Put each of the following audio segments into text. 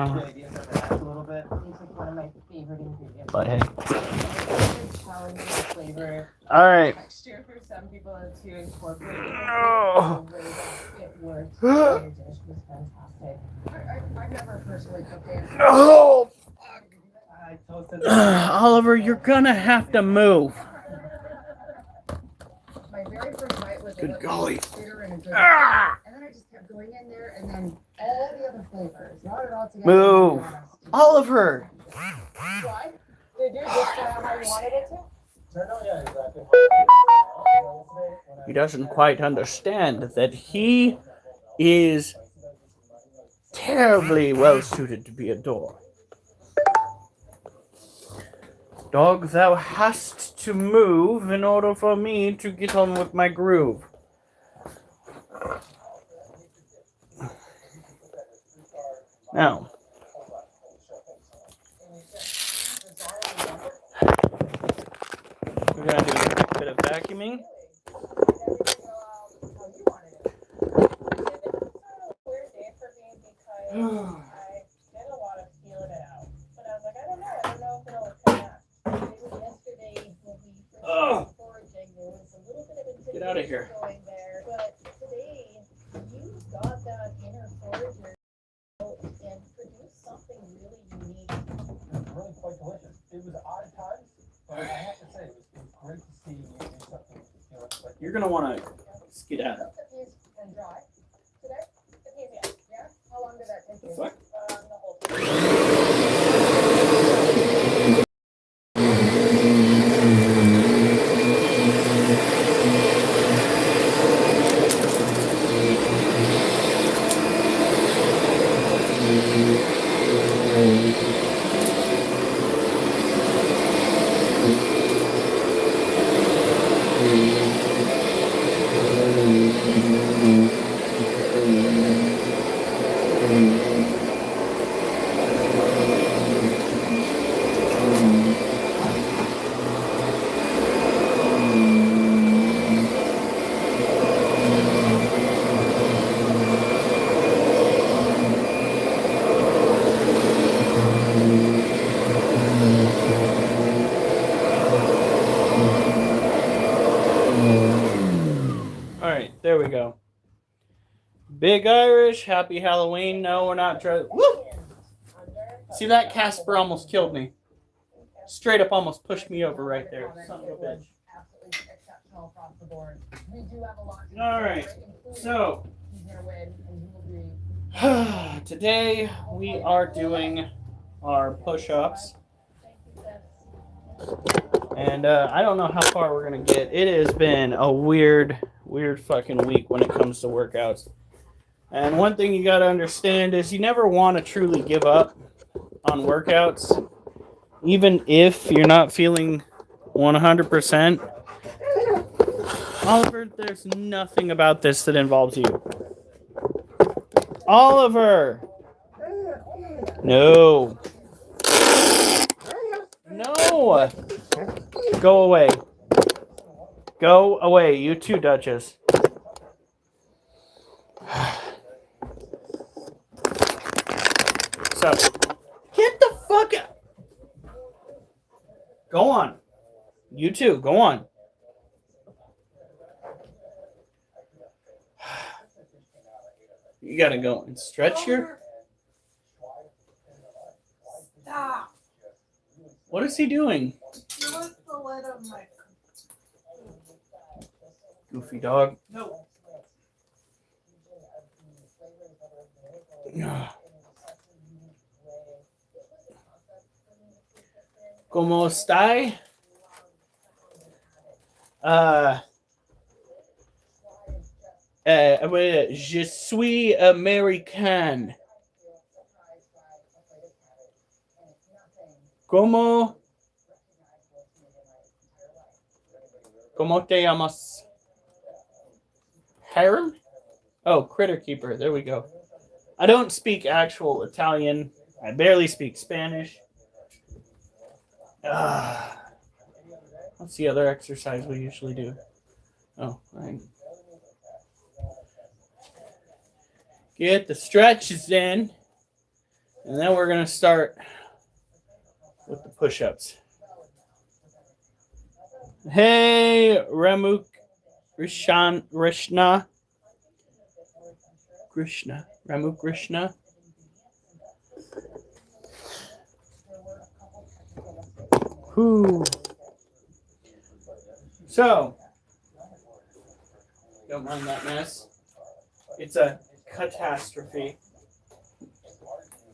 A little bit. It's like one of my favorite ingredients. But hey. Challenging flavor. All right. Texture for some people to incorporate. Oh. The way that it works in your dish was fantastic. I've never personally cooked it. Oh. Oliver, you're gonna have to move. My very first bite was Good golly. bitter and good. And then I just kept going in there, and then all the other flavors, not at all together. Move, Oliver. Why? Did you just how you wanted it to? He doesn't quite understand that he is terribly well suited to be a dog. Dog, thou hast to move in order for me to get on with my groove. Now, we're going to do a quick bit of vacuuming. Get out of here. But today, you got that inner forager and produced something really unique. It was really quite delicious. It was odd times, but I have to say, it was great to see you do something. Like You're going to want to skedaddle. and dry. Today? Yeah? How long did that take you? Fuck. The whole time. There we go. Big Irish, happy Halloween. No, we're not trying. Woo! See, that Casper almost killed me. Straight up almost pushed me over right there. Son of a bitch. Alright, so today we are doing our push-ups. And I don't know how far we're going to get. It has been a weird fucking week when it comes to workouts. And one thing you got to understand is you never want to truly give up on workouts. Even if you're not feeling 100%. Oliver, there's nothing about this that involves you. Oliver! No. No! Go away. Go away, you too, Duchess. So, get the fuck out. Go on. You too, go on. You gotta go and stretch your... Stop. What is he doing? You lift the lid of my... Goofy dog. No. ¿Cómo está? Je suis américain. ¿Cómo te llamas? Harem? Oh, Critter Keeper. There we go. I don't speak actual Italian. I barely speak Spanish. What's the other exercise we usually do? Oh, right. Get the stretches in. And then we're going to start with the push-ups. Hey, Ramuk Krishna. Ramu Krishna. Whew. So, don't mind that mess. It's a catastrophe.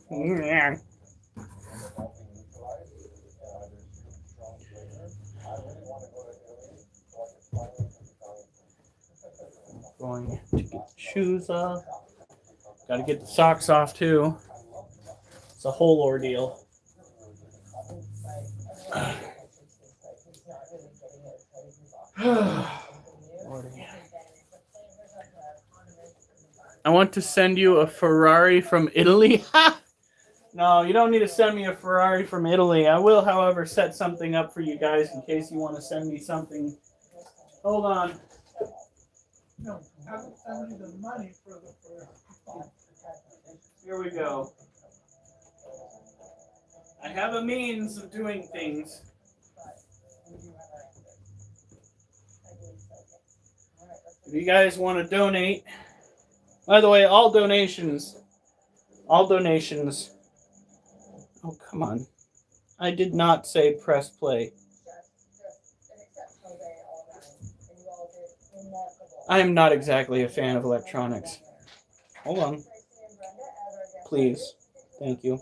Going to get the shoes off. Got to get the socks off too. It's a whole ordeal. I want to send you a Ferrari from Italy. No, you don't need to send me a Ferrari from Italy. I will, however, set something up for you guys in case you want to send me something. Hold on. No, I will send you the money for the Ferrari. Here we go. I have a means of doing things. If you guys want to donate, by the way, all donations. Oh, come on. I did not say press play. I am not exactly a fan of electronics. Hold on. Please. Thank you.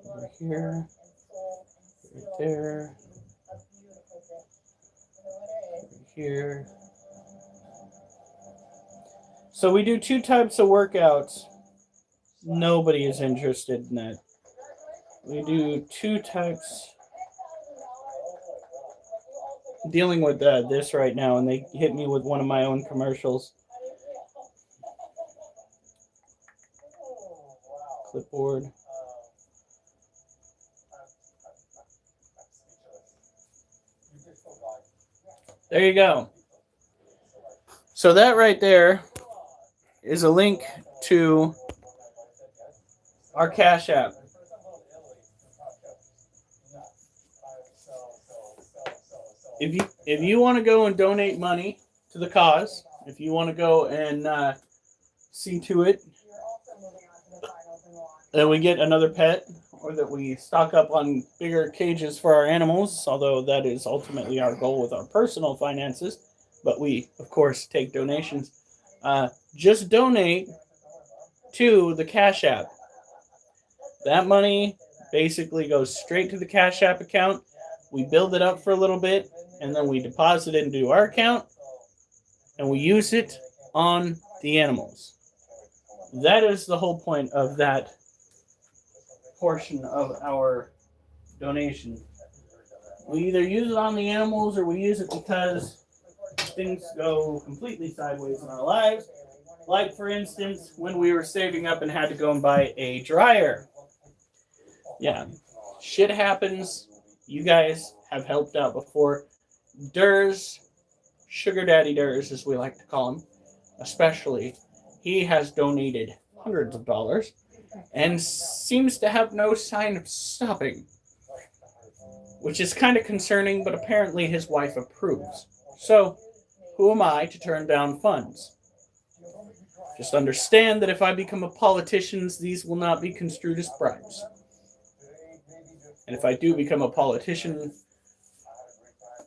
Over here. Right there. Over here. So we do 2 types of workouts. Nobody is interested in that. We do 2 types. I'm dealing with this right now, and they hit me with one of my own commercials. Clipboard. There you go. So that right there is a link to our Cash App. If you want to go and donate money to the cause, if you want to go and see to it that we get another pet, or that we stock up on bigger cages for our animals, although that is ultimately our goal with our personal finances, but we, of course, take donations. Just donate to the Cash App. That money basically goes straight to the Cash App account. We build it up for a little bit, and then we deposit it into our account, and we use it on the animals. That is the whole point of that portion of our donation. We either use it on the animals, or we use it because things go completely sideways in our lives. Like, for instance, when we were saving up and had to go and buy a dryer. Yeah, shit happens. You guys have helped out before. Durs, Sugar Daddy Durs, as we like to call him, especially, he has donated hundreds of dollars and seems to have no sign of stopping, which is kind of concerning, but apparently his wife approves. So, who am I to turn down funds? Just understand that if I become a politician, these will not be construed as bribes. And if I do become a politician,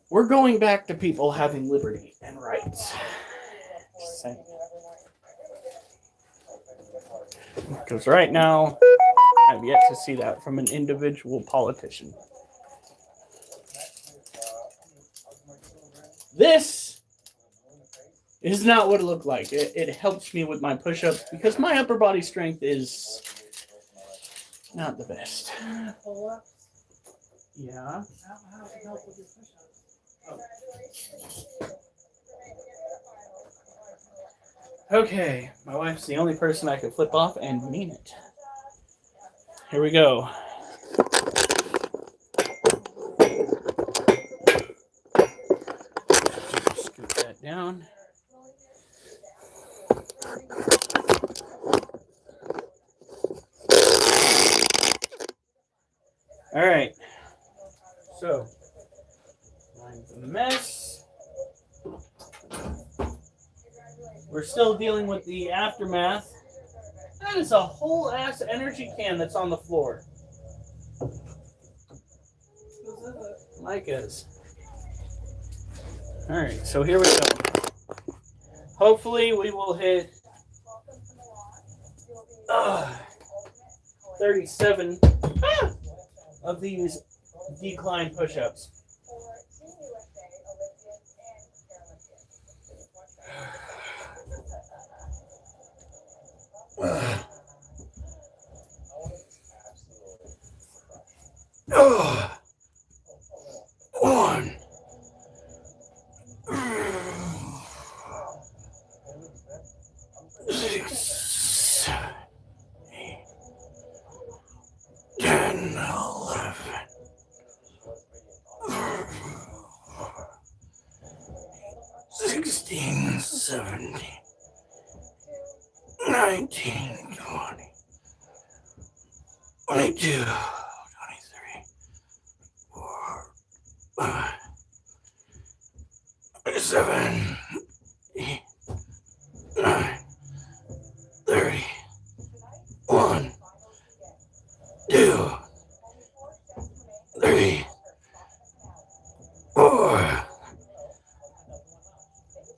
we're going back to people having liberty and rights. Just saying. Because right now, I've yet to see that from an individual politician. This is not what it looked like. It helps me with my push-ups because my upper body strength is not the best. Pull-ups? Yeah. How does it help with your push-ups? Okay, my wife's the only person I could flip off and mean it. Here we go. Scoot that down. All right. So, mine's a mess. We're still dealing with the aftermath. That is a whole ass energy can that's on the floor. Micah's. All right, so here we go. Hopefully, we will hit 37 of these decline push-ups. One. 6, 7, 8, 10, 11, 16, 17, 19, 20, 22, 23, 4, 5, 27, 8, 9, 30, 1, 2, 3, 4,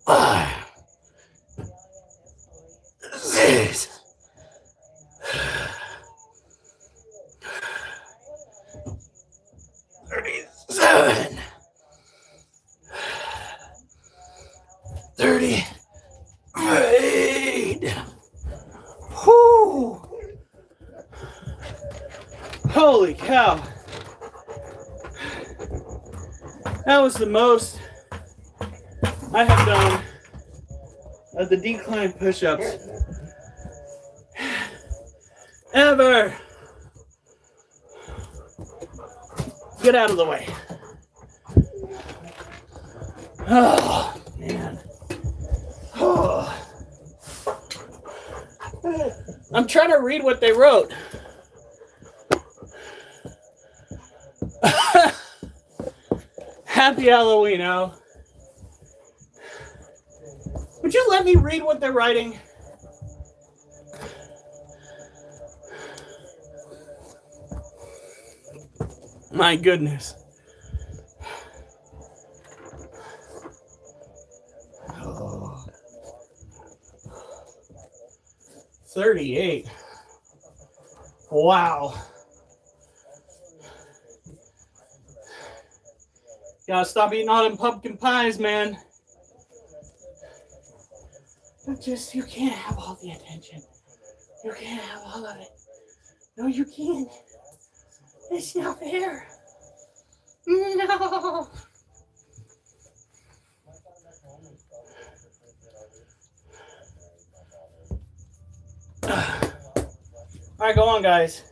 5, 6, 37, 38. Whoo! Holy cow. That was the most I have done of the decline push-ups ever. Get out of the way. Oh, man. Oh. I'm trying to read what they wrote. Happy Halloween, Al. Would you let me read what they're writing? My goodness. Oh. 38. Wow. Gotta stop eating all them pumpkin pies, man. You can't have all the attention. You can't have all of it. No, you can't. It's not fair. No. All right, go on, guys.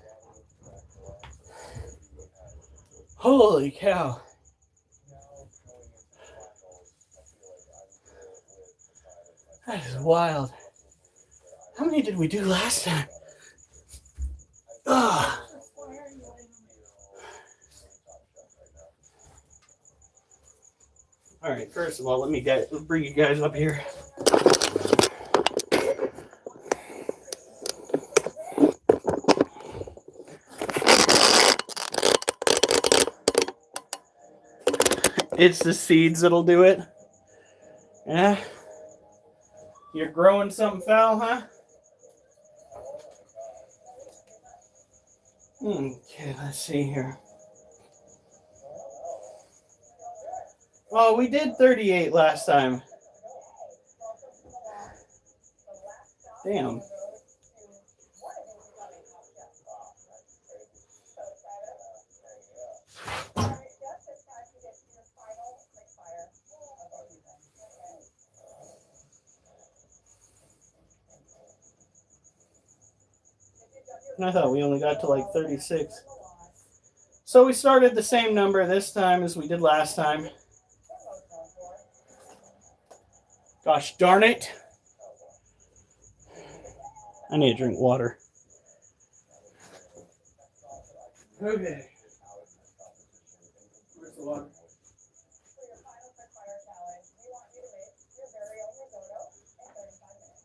Holy cow. That is wild. How many did we do last time? Ugh. All right, first of all, let me bring you guys up here. It's the seeds that'll do it. Yeah. You're growing something foul, huh? Okay, let's see here. Oh, we did 38 last time. Damn. I thought we only got to like 36. So we started the same number this time as we did last time. Gosh darn it. I need to drink water. Okay. Where's the water? For your final quick fire challenge, we want you to make your very own risotto in 35 minutes.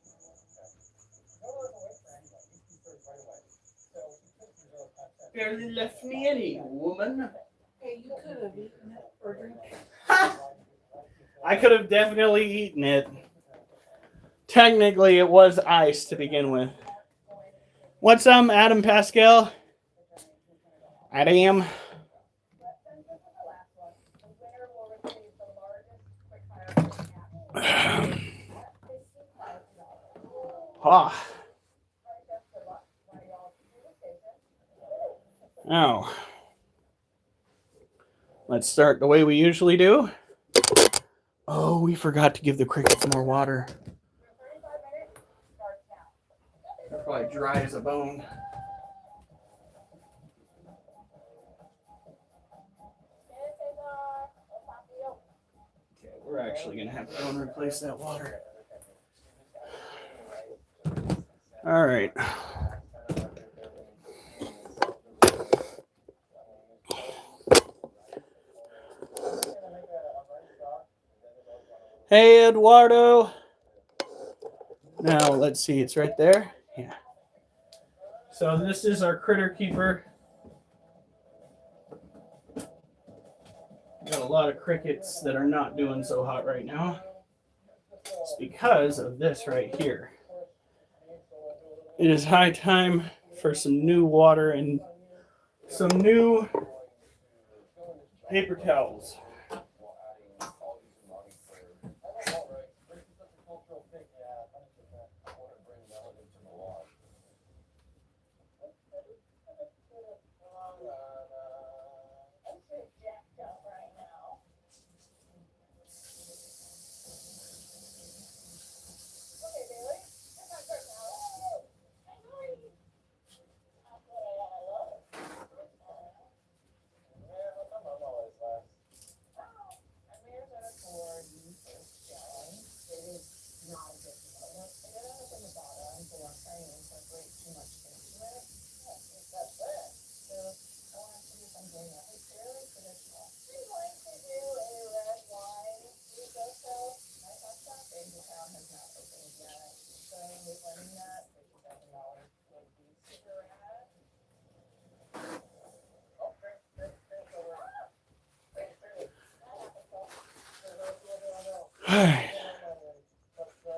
Risotto is a waste for anyone. You can serve right away. So you cook risotto concept. Barely left me any, woman. Hey, you could have eaten it or drank it. I could have definitely eaten it. Technically, it was ice to begin with. What's up, Adam Pascal? Adam. But since this is the last one, the winner will receive the largest quick fire challenge at $15,000. Ah. All right, Jeff, good luck. Why do y'all do the station? Oh. Let's start the way we usually do. Oh, we forgot to give the crickets more water. Your 35 minutes starts now. They're probably dry as a bone. Okay, we're actually going to have to go and replace that water. All right. Hey, Eduardo. Now, let's see. It's right there. Yeah. So this is our critter keeper. Got a lot of crickets that are not doing so hot right now. It's because of this right here. It is high time for some new water and some new paper towels.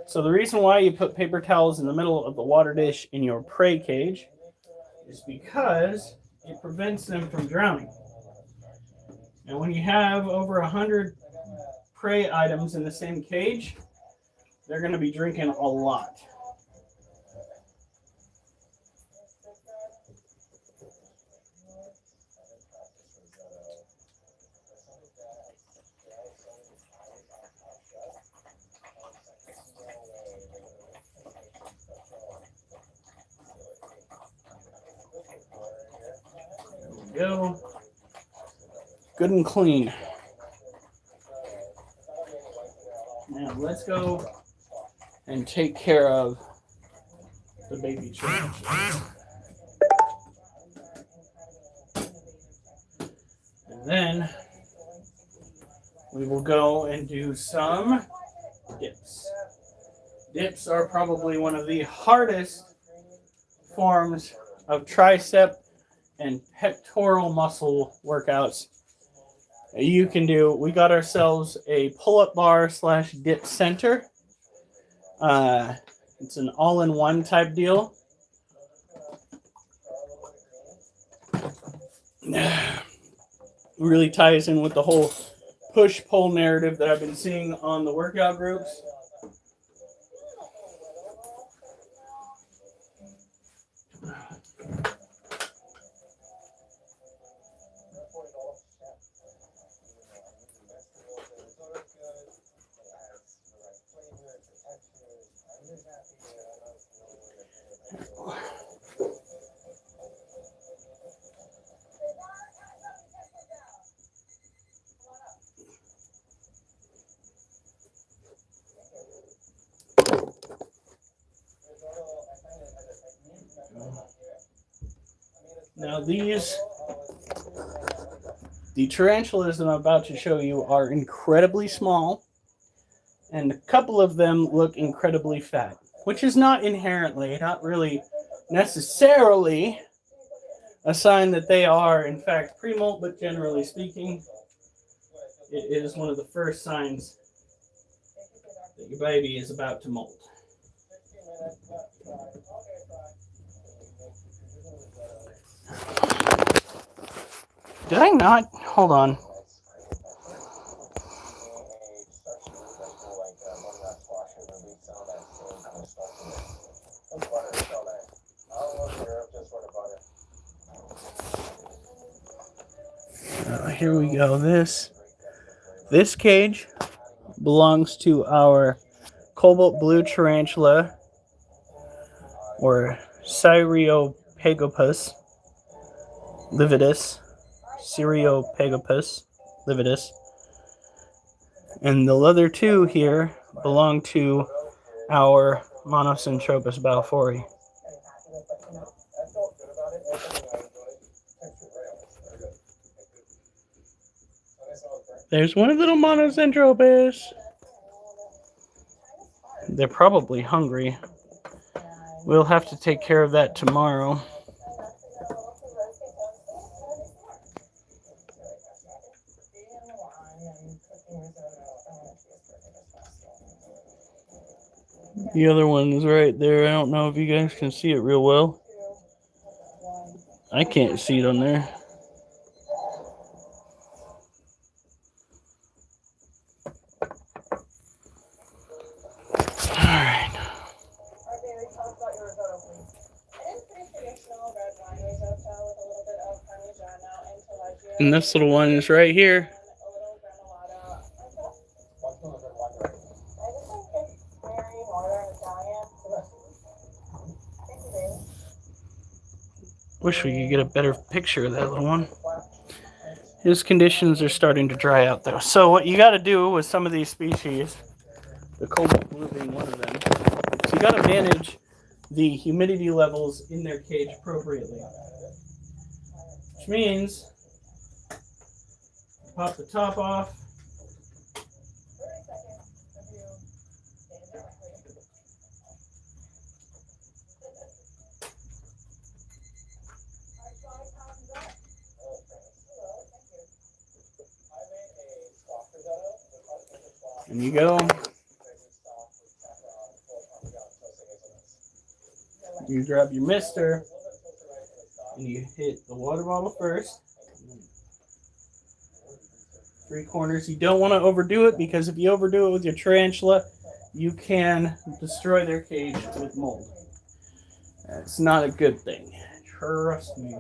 So the reason why you put paper towels in the middle of the water dish in your prey cage is because it prevents them from drowning. And when you have over 100 prey items in the same cage, they're going to be drinking a lot. Go. Good and clean. Now let's go and take care of the baby trash. And then we will go and do some dips. Dips are probably one of the hardest forms of tricep and pectoral muscle workouts you can do. We got ourselves a pull-up bar / dip center. It's an all-in-one type deal. Really ties in with the whole push-pull narrative that I've been seeing on the workout groups. Now these, the tarantulas I'm about to show you are incredibly small, and a couple of them look incredibly fat, which is not inherently, not really necessarily a sign that they are in fact pre-molt, but generally speaking, it is one of the first signs that your baby is about to molt. Did I not? Hold on. Here we go. This cage belongs to our cobalt blue tarantula, or Cyriopagopus lividus. Cyriopagopus lividus. And the other two here belong to our Monocentropas balfouri. There's one little Monocentropus. They're probably hungry. We'll have to take care of that tomorrow. The other one is right there. I don't know if you guys can see it real well. I can't see it on there. And this little one is right here. Wish we could get a better picture of that little one. His conditions are starting to dry out though. So what you got to do with some of these species, the cobalt blue being one of them, is you got to manage the humidity levels in their cage appropriately. Which means pop the top off. And you go. You grab your mister and you hit the water bottle first. 3 corners. You don't want to overdo it, because if you overdo it with your tarantula, you can destroy their cage with mold. That's not a good thing. Trust me.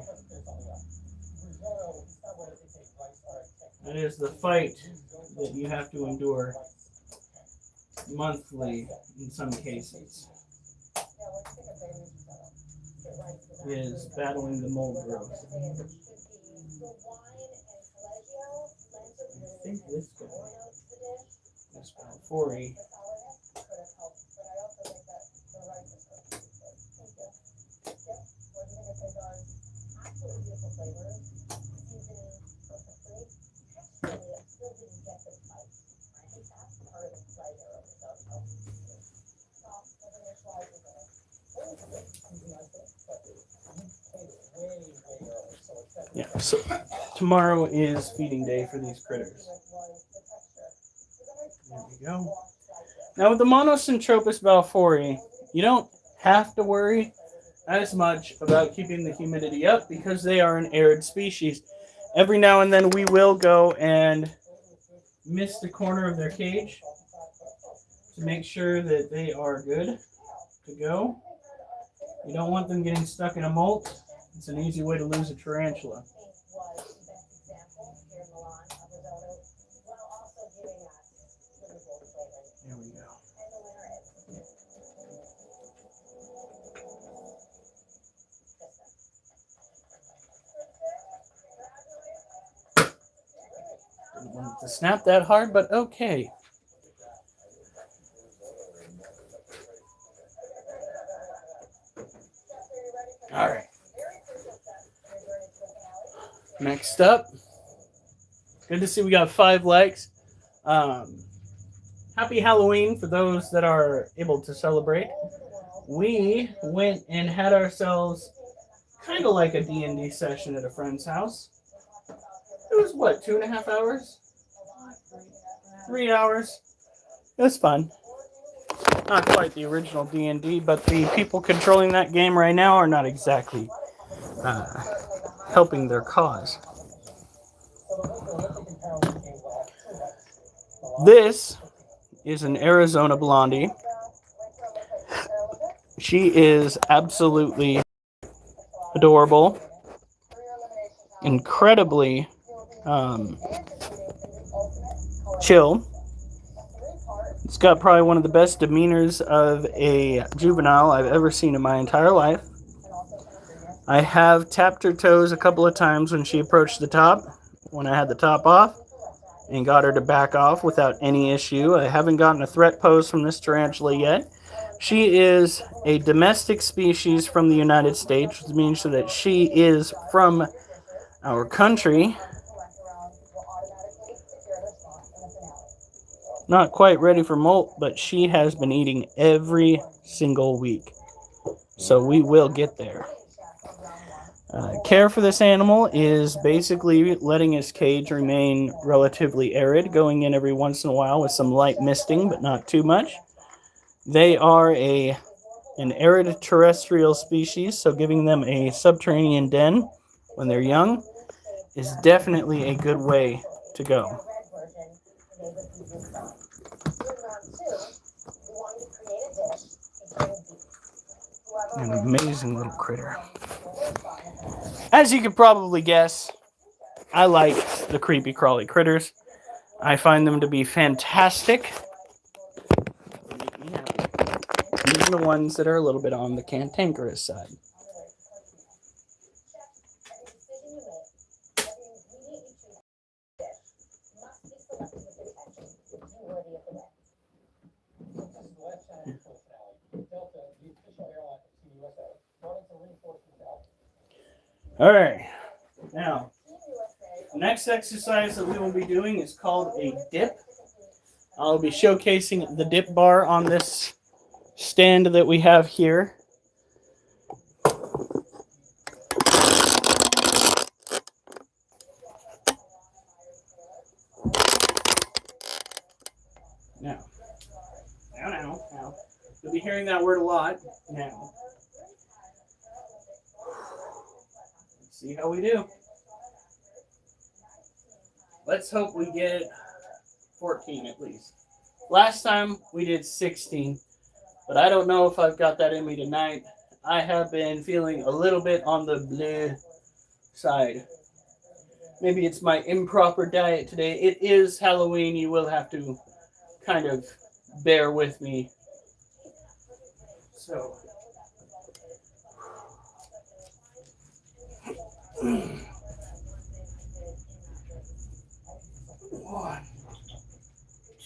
That is the fight that you have to endure monthly in some cases. Is battling the mold growth. I think this guy, this balfouri, yeah, so tomorrow is feeding day for these critters. There we go. Now with the Monocentropas balfouri, you don't have to worry as much about keeping the humidity up, because they are an arid species. Every now and then we will go and mist the corner of their cage to make sure that they are good to go. You don't want them getting stuck in a molt. It's an easy way to lose a tarantula. There we go. Didn't want it to snap that hard, but okay. All right. Next up, good to see we got 5 likes. Happy Halloween for those that are able to celebrate. We went and had ourselves kind of like a D&D session at a friend's house. It was what, 2.5 hours? 3 hours? It was fun. Not quite the original D&D, but the people controlling that game right now are not exactly helping their cause. This is an Arizona Blondie. She is absolutely adorable, incredibly chill. It's got probably one of the best demeanors of a juvenile I've ever seen in my entire life. I have tapped her toes a couple of times when she approached the top, when I had the top off, and got her to back off without any issue. I haven't gotten a threat pose from this tarantula yet. She is a domestic species from the United States, which means that she is from our country. Not quite ready for molt, but she has been eating every single week. So we will get there. Care for this animal is basically letting his cage remain relatively arid, going in every once in a while with some light misting, but not too much. They are an arid terrestrial species, so giving them a subterranean den when they're young is definitely a good way to go. An amazing little critter. As you could probably guess, I like the creepy crawly critters. I find them to be fantastic. They make me happy. Even the ones that are a little bit on the cantankerous side. All right, now, the next exercise that we will be doing is called a dip. I'll be showcasing the dip bar on this stand that we have here. Now. You'll be hearing that word a lot now. Let's see how we do. Let's hope we get 14 at least. Last time we did 16, but I don't know if I've got that in me tonight. I have been feeling a little bit on the bleh side. Maybe it's my improper diet today. It is Halloween. You will have to kind of bear with me. So. 1,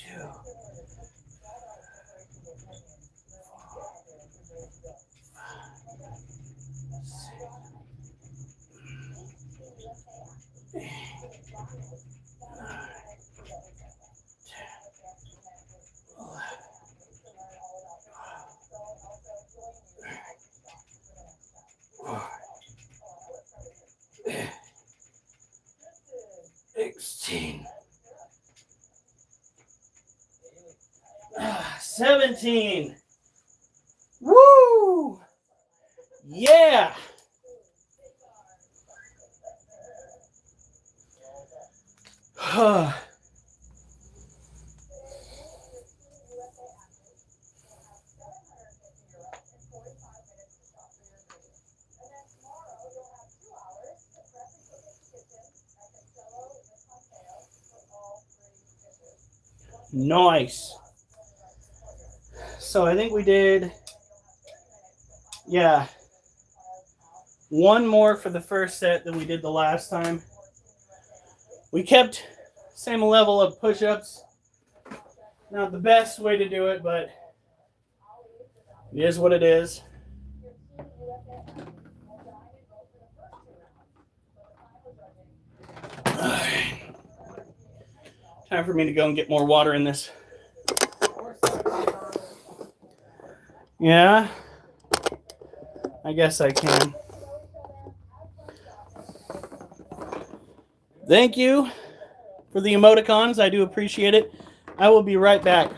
2, 16. 17. Woo! Yeah! Nice. So I think we did, one more for the first set than we did the last time. We kept same level of push-ups. Not the best way to do it, but it is what it is. Time for me to go and get more water in this. Yeah, I guess I can. Thank you for the emoticons. I do appreciate it. I will be right back.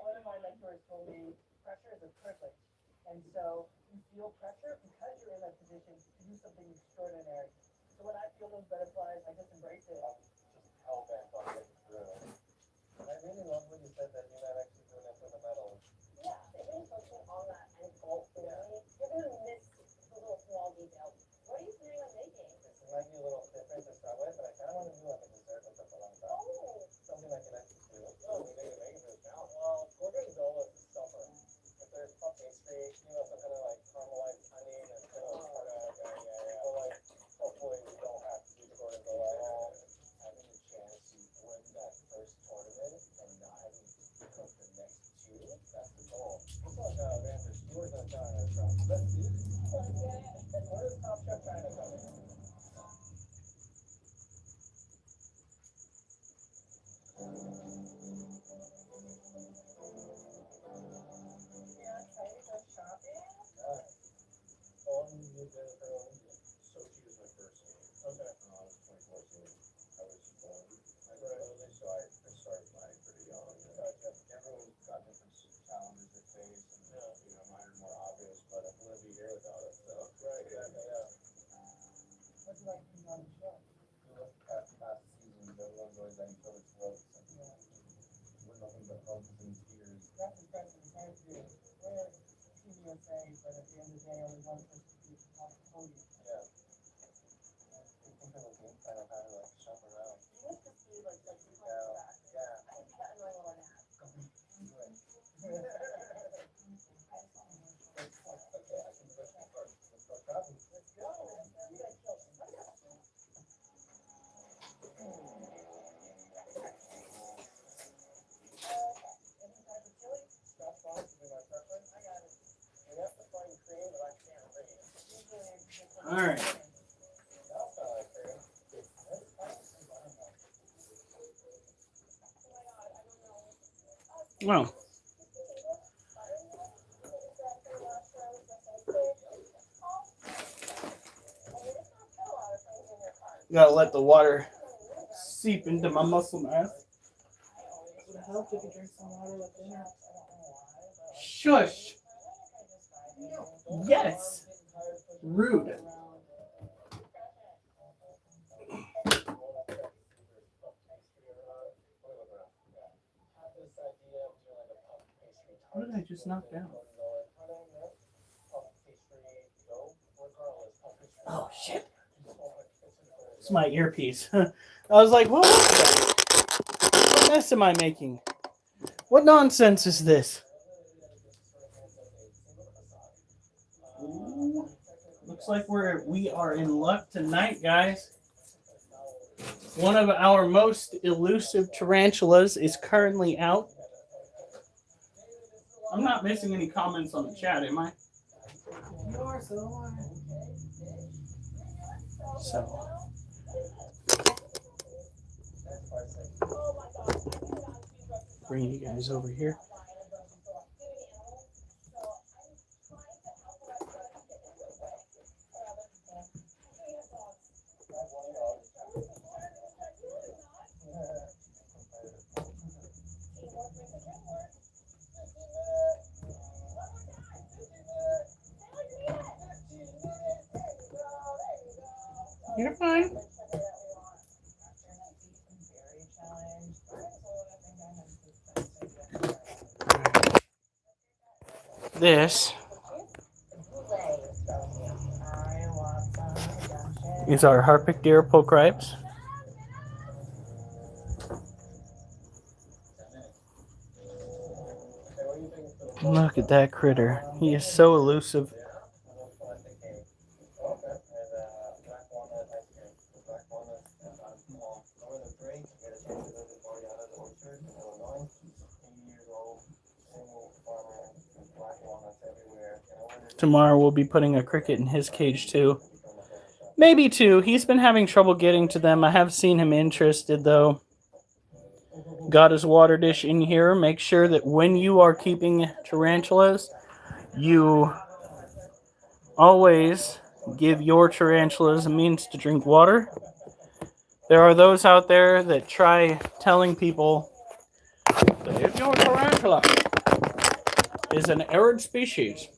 One of my mentors told me pressure is a privilege. And so you feel pressure because you're in that position to do something extraordinary. So when I feel those butterflies, I just embrace it. Just hell bent on getting through. And I really love when you said that you're not actually doing it for the medal. Yeah, they've been focusing on that end goal for me. You're gonna miss the little small details. What are you planning on making? It might be a little different to start with, but I kind of want to do like a dessert with the palanta. Oh, something I can actually do. Oh, we need to make it now. Well, we're gonna go with the stuffer. If there's puff pastry, some kind of like caramelized onion and kind of So like, hopefully we don't have to do gorgonzola at all. Having the chance to win that first tournament and not having to cook the next two, that's the goal. It's like Randy Stewart on China. Let's do this. Where is Top Chef China coming? Sochi was my first game. Okay. I was 24, so I was born. So I started playing pretty young. Everyone's got different challenges they face, and mine are more obvious, but I'm gonna be here without it. So. Right. Yeah. What's it like being on the show? Past seasons, everyone's always on each other's throats. We're nothing but hugs and tears. That's impressive. It's hard to do. We're Team USA, but at the end of the day, only one person can be on the podium. Yeah. I think of a game plan of how to like shop around. You have to see like the back. Yeah. I think that annoying one I have. Okay, I can do this part. Let's go shopping. Let's go. You guys kill them. Any type of chili? Scotch bonnet would be my preference. I got it. We have to find cream, but I can't read. All right. Well, gotta let the water seep into my muscle mass. It would help if you drink some water with dinner. Shush. Yes. Rude. What did I just knock down? Oh shit. It's my earpiece. I was like, what was that? What mess am I making? What nonsense is this? Ooh, looks like we are in luck tonight, guys. One of our most elusive tarantulas is currently out. I'm not missing any comments on the chat, am I? You are, so am I. So. Bring you guys over here. You're fine. This is our Harpic deer poke ribs. Look at that critter. He is so elusive. tomorrow we'll be putting a cricket in his cage too. Maybe two. He's been having trouble getting to them. I have seen him interested though. Got his water dish in here. Make sure that when you are keeping tarantulas, you always give your tarantulas a means to drink water. There are those out there that try telling people that if your tarantula is an arid species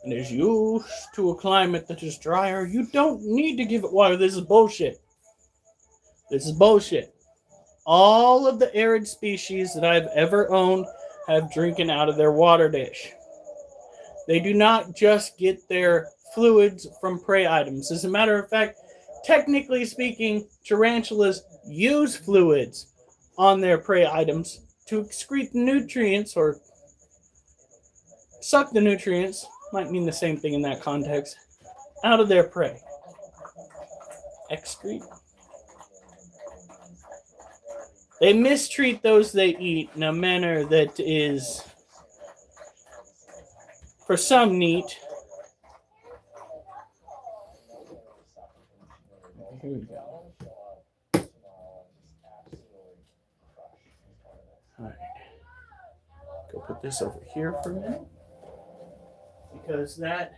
and is used to a climate that is drier, you don't need to give it water. This is bullshit. This is bullshit. All of the arid species that I've ever owned have drinking out of their water dish. They do not just get their fluids from prey items. As a matter of fact, technically speaking, tarantulas use fluids on their prey items to excrete the nutrients or suck the nutrients, might mean the same thing in that context, out of their prey. Excrete. They mistreat those they eat in a manner that is, for some, neat. Here we go. Alright. Go put this over here for a minute. Because that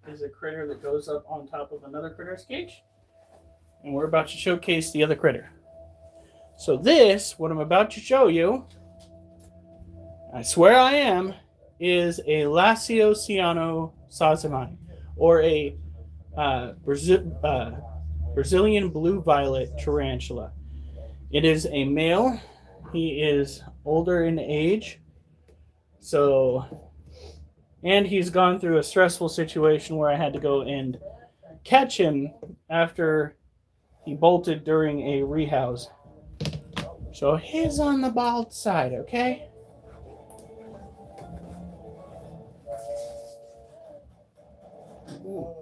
is a critter that goes up on top of another critter's cage. And we're about to showcase the other critter. So this, what I'm about to show you, I swear I am, is a Lasiociano sazimani, or a Brazilian blue violet tarantula. It is a male. He is older in age. And he's gone through a stressful situation where I had to go and catch him after he bolted during a rehouse. So he's on the bald side, okay? Ooh.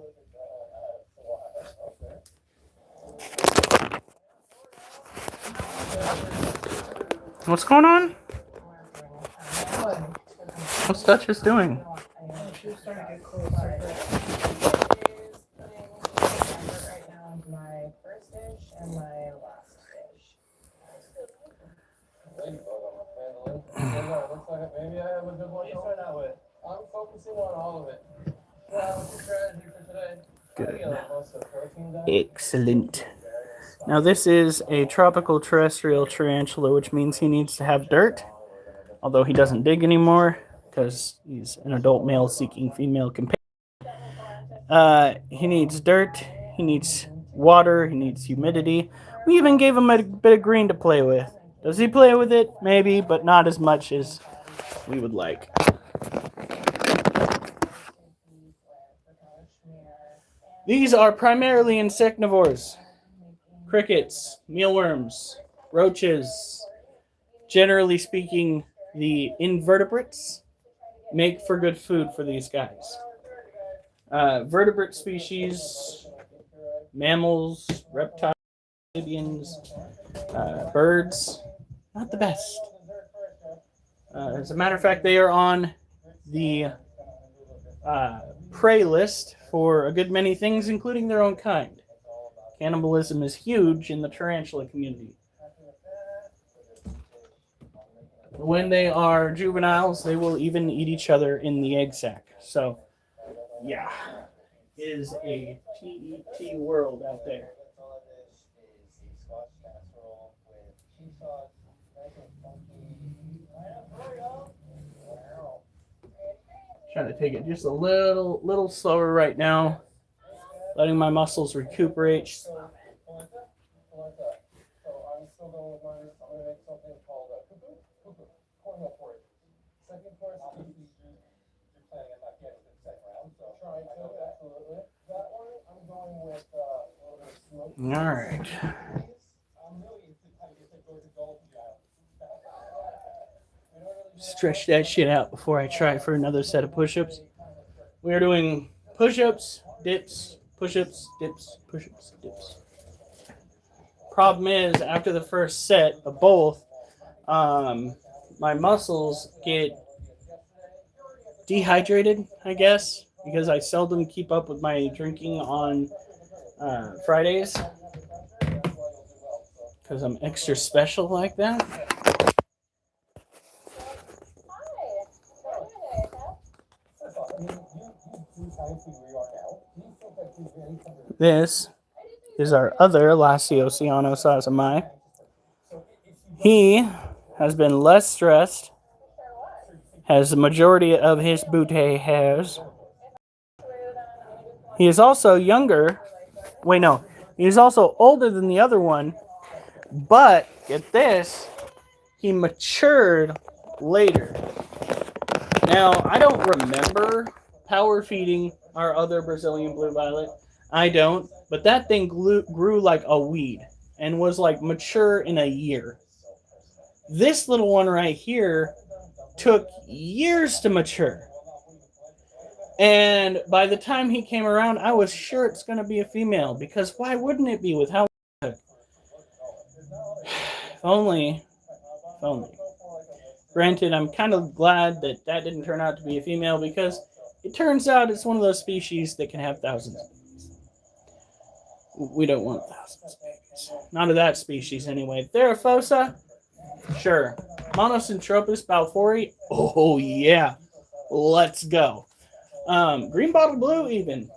What's going on? What's Duchess doing? She's starting to get closer. Right now is my first dish and my last dish. Maybe I have a good one to start out with. I'm focusing on all of it. What's the strategy for today? Good. Excellent. Now this is a tropical terrestrial tarantula, which means he needs to have dirt. Although he doesn't dig anymore, because he's an adult male seeking female companion. He needs dirt, he needs water, he needs humidity. We even gave him a bit of green to play with. Does he play with it? Maybe, but not as much as we would like. These are primarily insectivores. Crickets, mealworms, roaches. Generally speaking, the invertebrates make for good food for these guys. Vertebrate species, mammals, reptiles, amphibians, birds, not the best. As a matter of fact, they are on the prey list for a good many things, including their own kind. Cannibalism is huge in the tarantula community. When they are juveniles, they will even eat each other in the egg sac. So, yeah, it is a TET world out there. Trying to take it just a little slower right now, letting my muscles recuperate. Stop it. All right. Stretch that shit out before I try for another set of push-ups. We are doing push-ups, dips, push-ups, dips, push-ups, dips. Problem is, after the first set of both, my muscles get dehydrated, I guess. because I seldom keep up with my drinking on Fridays because I'm extra special like that. This is our other Lassie Oceano Sazamai. He has been less stressed, has the majority of his bootay hairs. He is also younger. Wait, no. He is also older than the other one. But, get this, he matured later. Now, I don't remember power feeding our other Brazilian Blue Violet. I don't. But that thing grew like a weed and was like mature in a year. This little one right here took years to mature. And by the time he came around, I was sure it's going to be a female. Because why wouldn't it be with how... If only. Granted, I'm kind of glad that that didn't turn out to be a female, because it turns out it's one of those species that can have thousands of babies. We don't want thousands of babies. Not of that species, anyway. Therafosa? Sure. Monosyntropus balfouri? Oh, yeah. Let's go. Green bottle blue, even.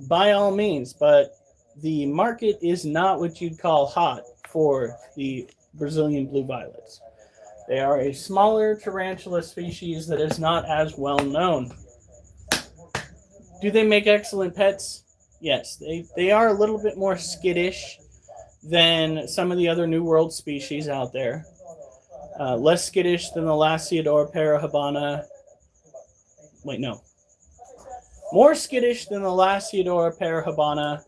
By all means. But the market is not what you'd call hot for the Brazilian blue violets. They are a smaller tarantula species that is not as well known. Do they make excellent pets? Yes. They are a little bit more skittish than some of the other New World species out there. Less skittish than the Lasiodora parahabana. Wait, no. More skittish than the Lasiodora parahabana.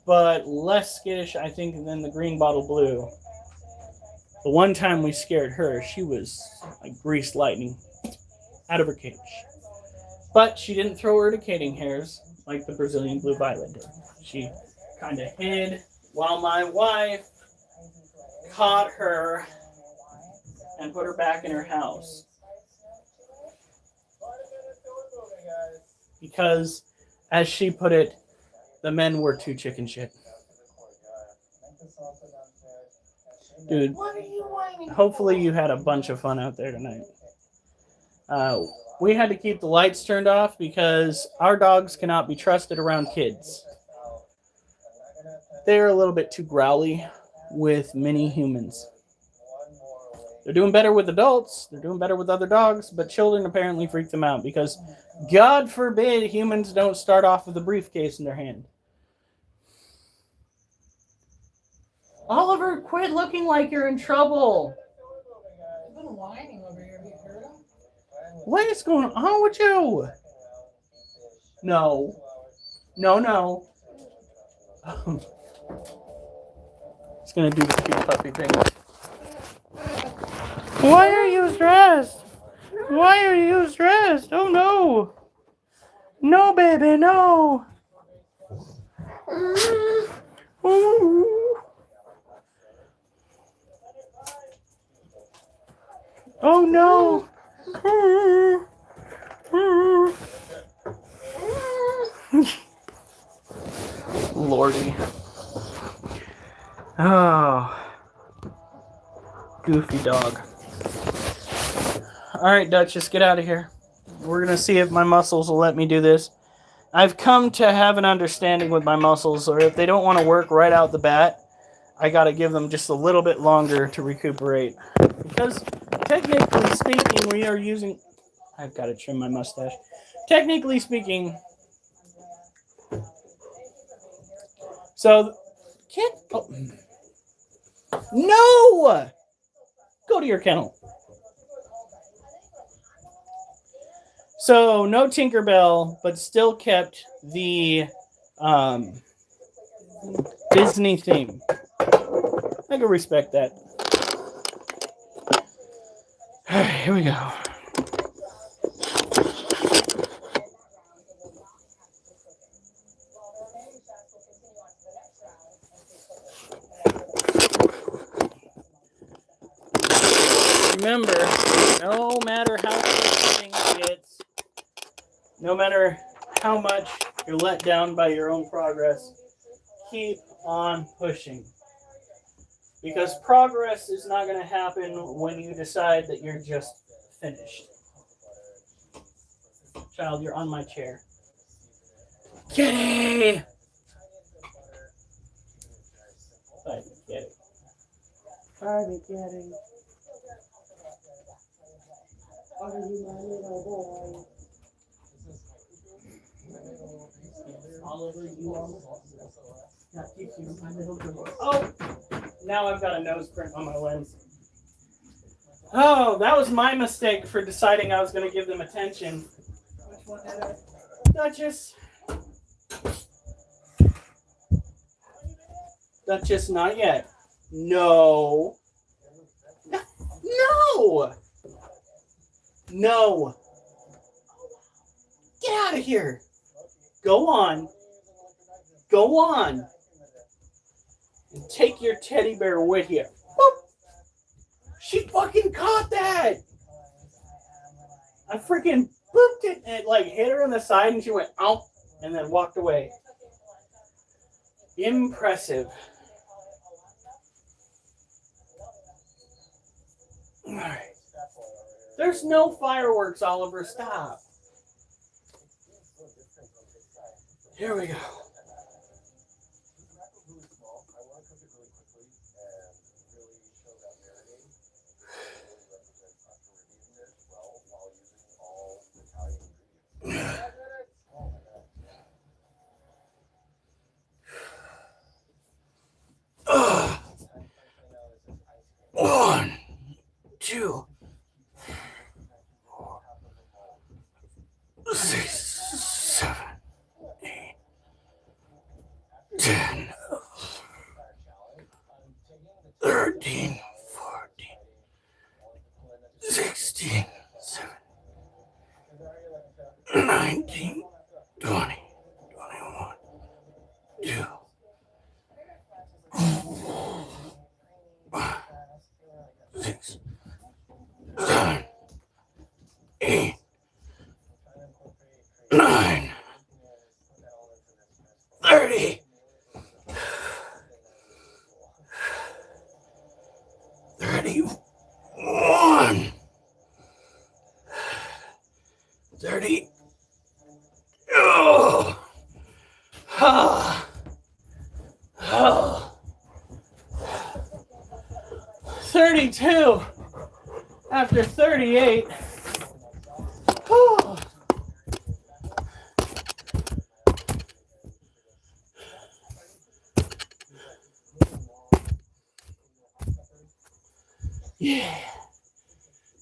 But less skittish, I think, than the green bottle blue. The one time we scared her, she was like greased lightning out of her cage. But she didn't throw her urticating hairs like the Brazilian blue violet did. She kind of hid while my wife caught her and put her back in her house. Because, as she put it, the men were too chicken shit. Dude, hopefully you had a bunch of fun out there tonight. We had to keep the lights turned off because our dogs cannot be trusted around kids. They're a little bit too growly with many humans. They're doing better with adults. They're doing better with other dogs, but children apparently freak them out because, God forbid, humans don't start off with a briefcase in their hand. Oliver, quit looking like you're in trouble. He's been whining over here. Have you heard him? What is going on with you? No. It's going to do the cute puppy thing. Why are you stressed? Why are you stressed? Oh, no. No, baby, no. Oh, no. Lordy. Oh. Goofy dog. Alright, Duchess, get out of here. We're going to see if my muscles will let me do this. I've come to have an understanding with my muscles, or if they don't want to work right out the bat, I got to give them just a little bit longer to recuperate. Because, technically speaking, we are using... I've got to trim my mustache. Technically speaking... So, can't... Oh. No! Go to your kennel. So, no Tinkerbell, but still kept the Disney theme. I can respect that. All right, here we go. Remember, no matter how No matter how much you're let down by your own progress, keep on pushing. Because progress is not going to happen when you decide that you're just finished. Child, you're on my chair. Kitty! Bye, Kitty. Bye, Kitty. Are you my little boy? Oliver, you on not teaching my little girl. Oh! Now I've got a nose print on my lens. Oh, that was my mistake for deciding I was going to give them attention. Which one did I? Duchess. Duchess, not yet. No. No! No! Get out of here! Go on. Go on. And take your teddy bear with you. Boop. She fucking caught that! I freaking booped it and it like hit her in the side and she went out and then walked away. Impressive. Alright. There's no fireworks, Oliver. Stop. Here we go. One, two, 6, 7, 8, 10, 13, 14, 16, 17, 19, 20, 21, 2, 5, 6, 7, 8, 9, 30, 31, 30. Oh, oh, oh. 32 after 38. Oh. Yeah.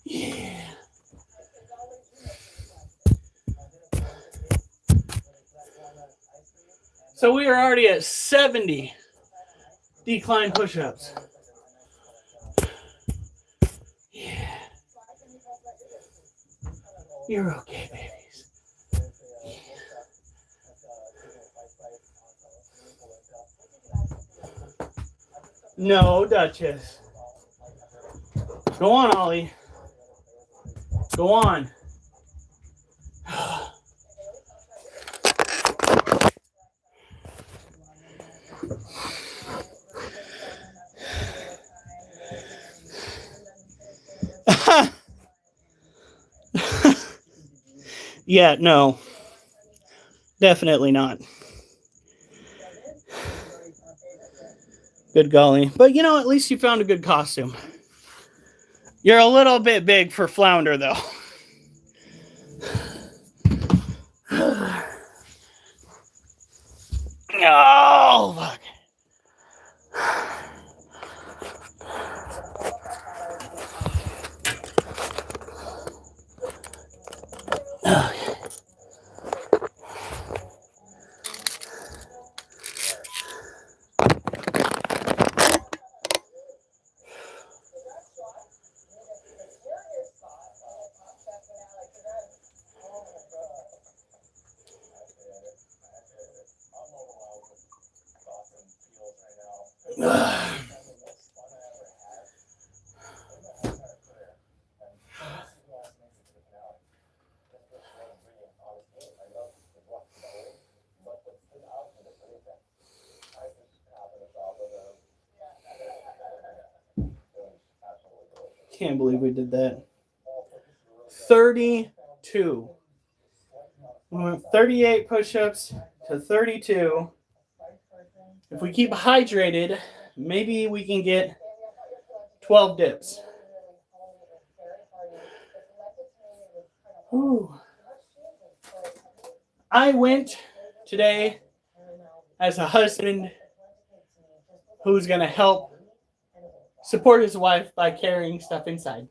Yeah. So we are already at 70 decline push-ups. Yeah. You're okay, babies. No, Duchess. Go on, Ollie. Go on. Yeah, no. Definitely not. Good golly. But you know, at least you found a good costume. You're a little bit big for Flounder, though. Oh, fuck. Can't believe we did that. 32. We went 38 push-ups to 32. If we keep hydrated, maybe we can get 12 dips. Whew. I went today as a husband who's going to help support his wife by carrying stuff inside.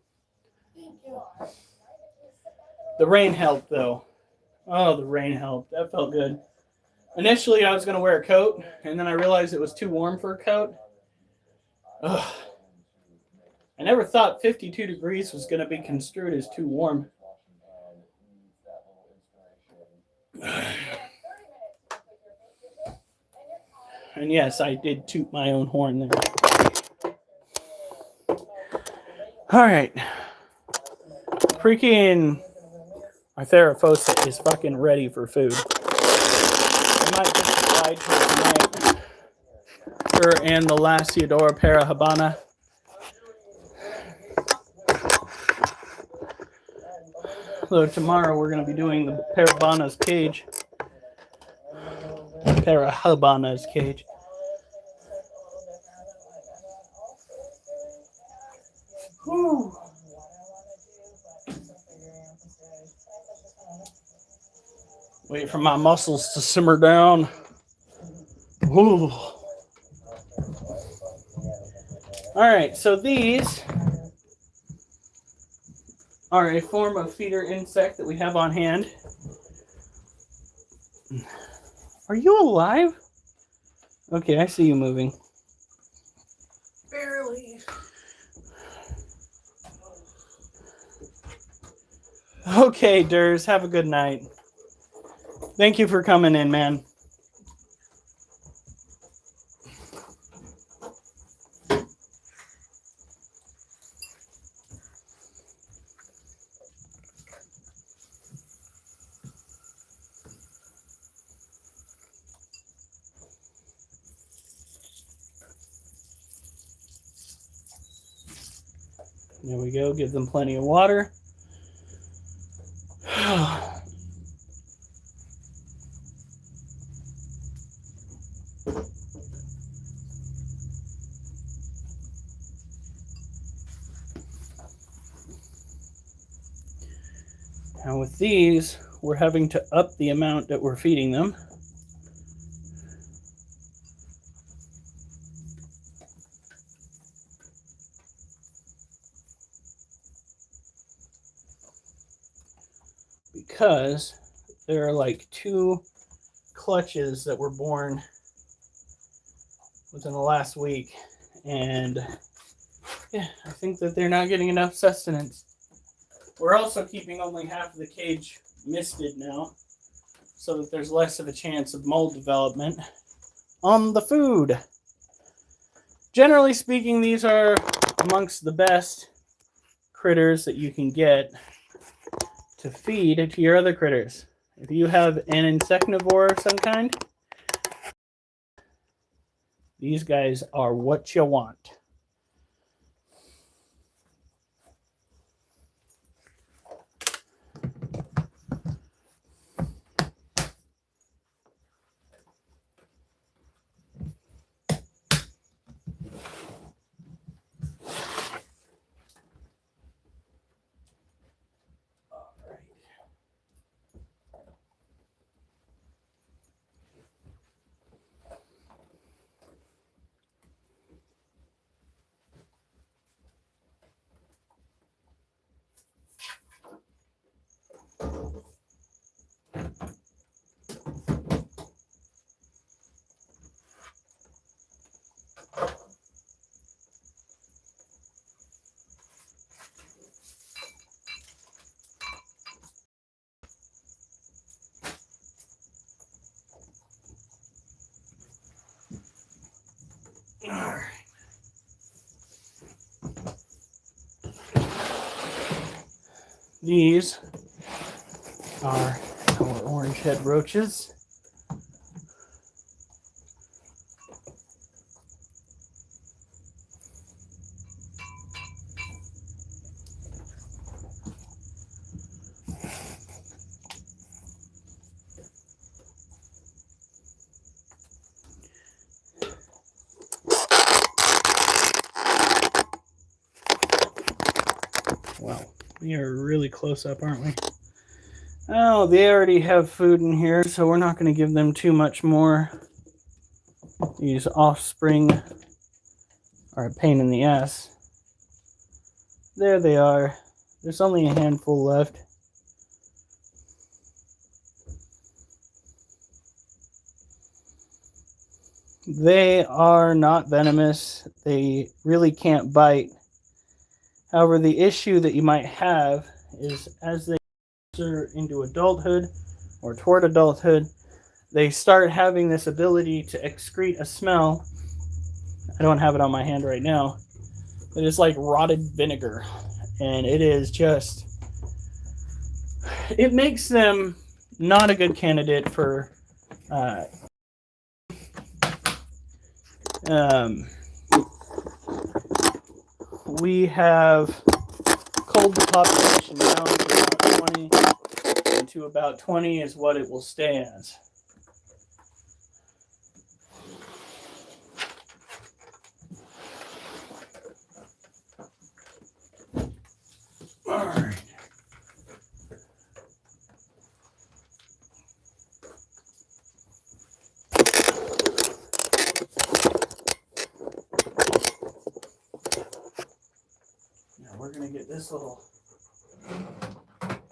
The rain helped, though. Oh, the rain helped. That felt good. Initially, I was going to wear a coat, and then I realized it was too warm for a coat. Ugh. I never thought 52 degrees was going to be construed as too warm. And yes, I did toot my own horn there. All right. Freaking Arthroposa is fucking ready for food. I might just ride her tonight. Her and the last Theodora Parahabana. Though tomorrow we're going to be doing the Parahabana's cage. Parahabana's cage. Whew. Wait for my muscles to simmer down. Ooh. All right, so these are a form of feeder insect that we have on hand. Are you alive? Okay, I see you moving. Barely. Okay, Durs, have a good night. Thank you for coming in, man. There we go. Give them plenty of water. Now with these, we're having to up the amount that we're feeding them. Because there are like 2 clutches that were born within the last week. And yeah, I think that they're not getting enough sustenance. We're also keeping only half of the cage misted now, so that there's less of a chance of mold development on the food. Generally speaking, these are amongst the best critters that you can get to feed to your other critters. If you have an insectivore of some kind, these guys are what you want. All right. These are our orange head roaches. Wow, we are really close up, aren't we? Oh, they already have food in here, so we're not going to give them too much more. These offspring are a pain in the ass. There they are. There's only a handful left. They are not venomous. They really can't bite. However, the issue that you might have is as they enter into adulthood or toward adulthood, they start having this ability to excrete a smell. I don't have it on my hand right now, but it's like rotted vinegar. And it is just, it makes them not a good candidate for we have culled the population down to about 20, and to about 20 is what it will stay as. All right. Now we're going to get this little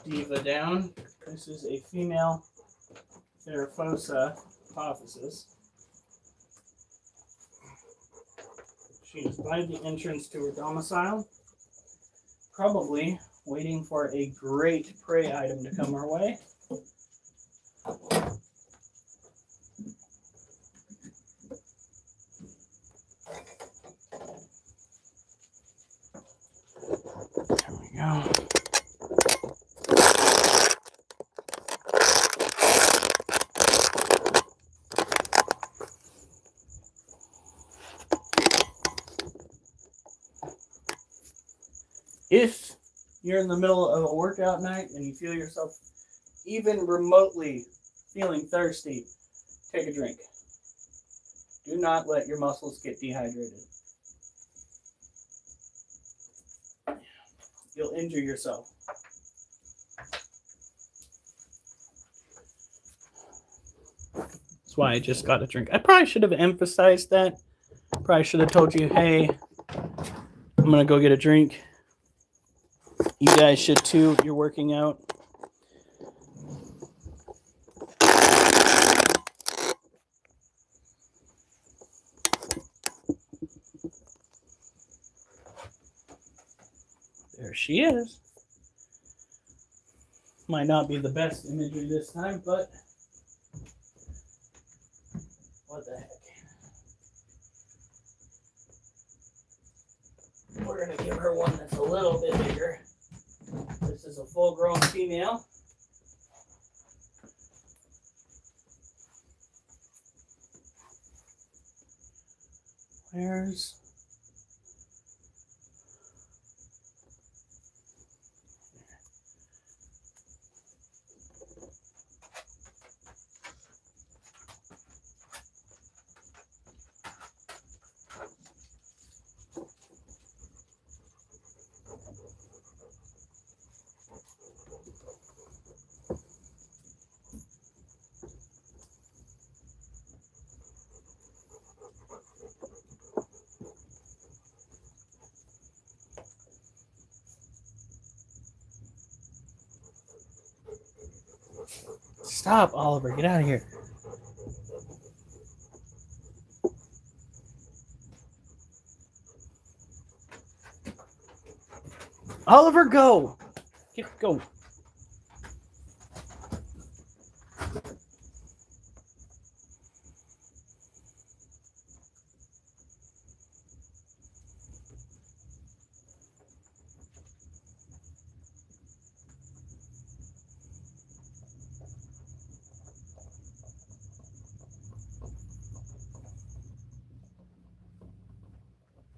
diva down. This is a female Theraphosa apophysis. She is by the entrance to her domicile, probably waiting for a great prey item to come our way. There we go. If you're in the middle of a workout night and you feel yourself even remotely feeling thirsty, take a drink. Do not let your muscles get dehydrated. You'll injure yourself. That's why I just got a drink. I probably should have emphasized that. Probably should have told you, hey, I'm going to go get a drink. You guys should too. You're working out. There she is. Might not be the best imagery this time, but what the heck. We're going to give her one that's a little bit bigger. This is a full-grown female. Where's... Stop, Oliver. Get out of here. Oliver, go. Go.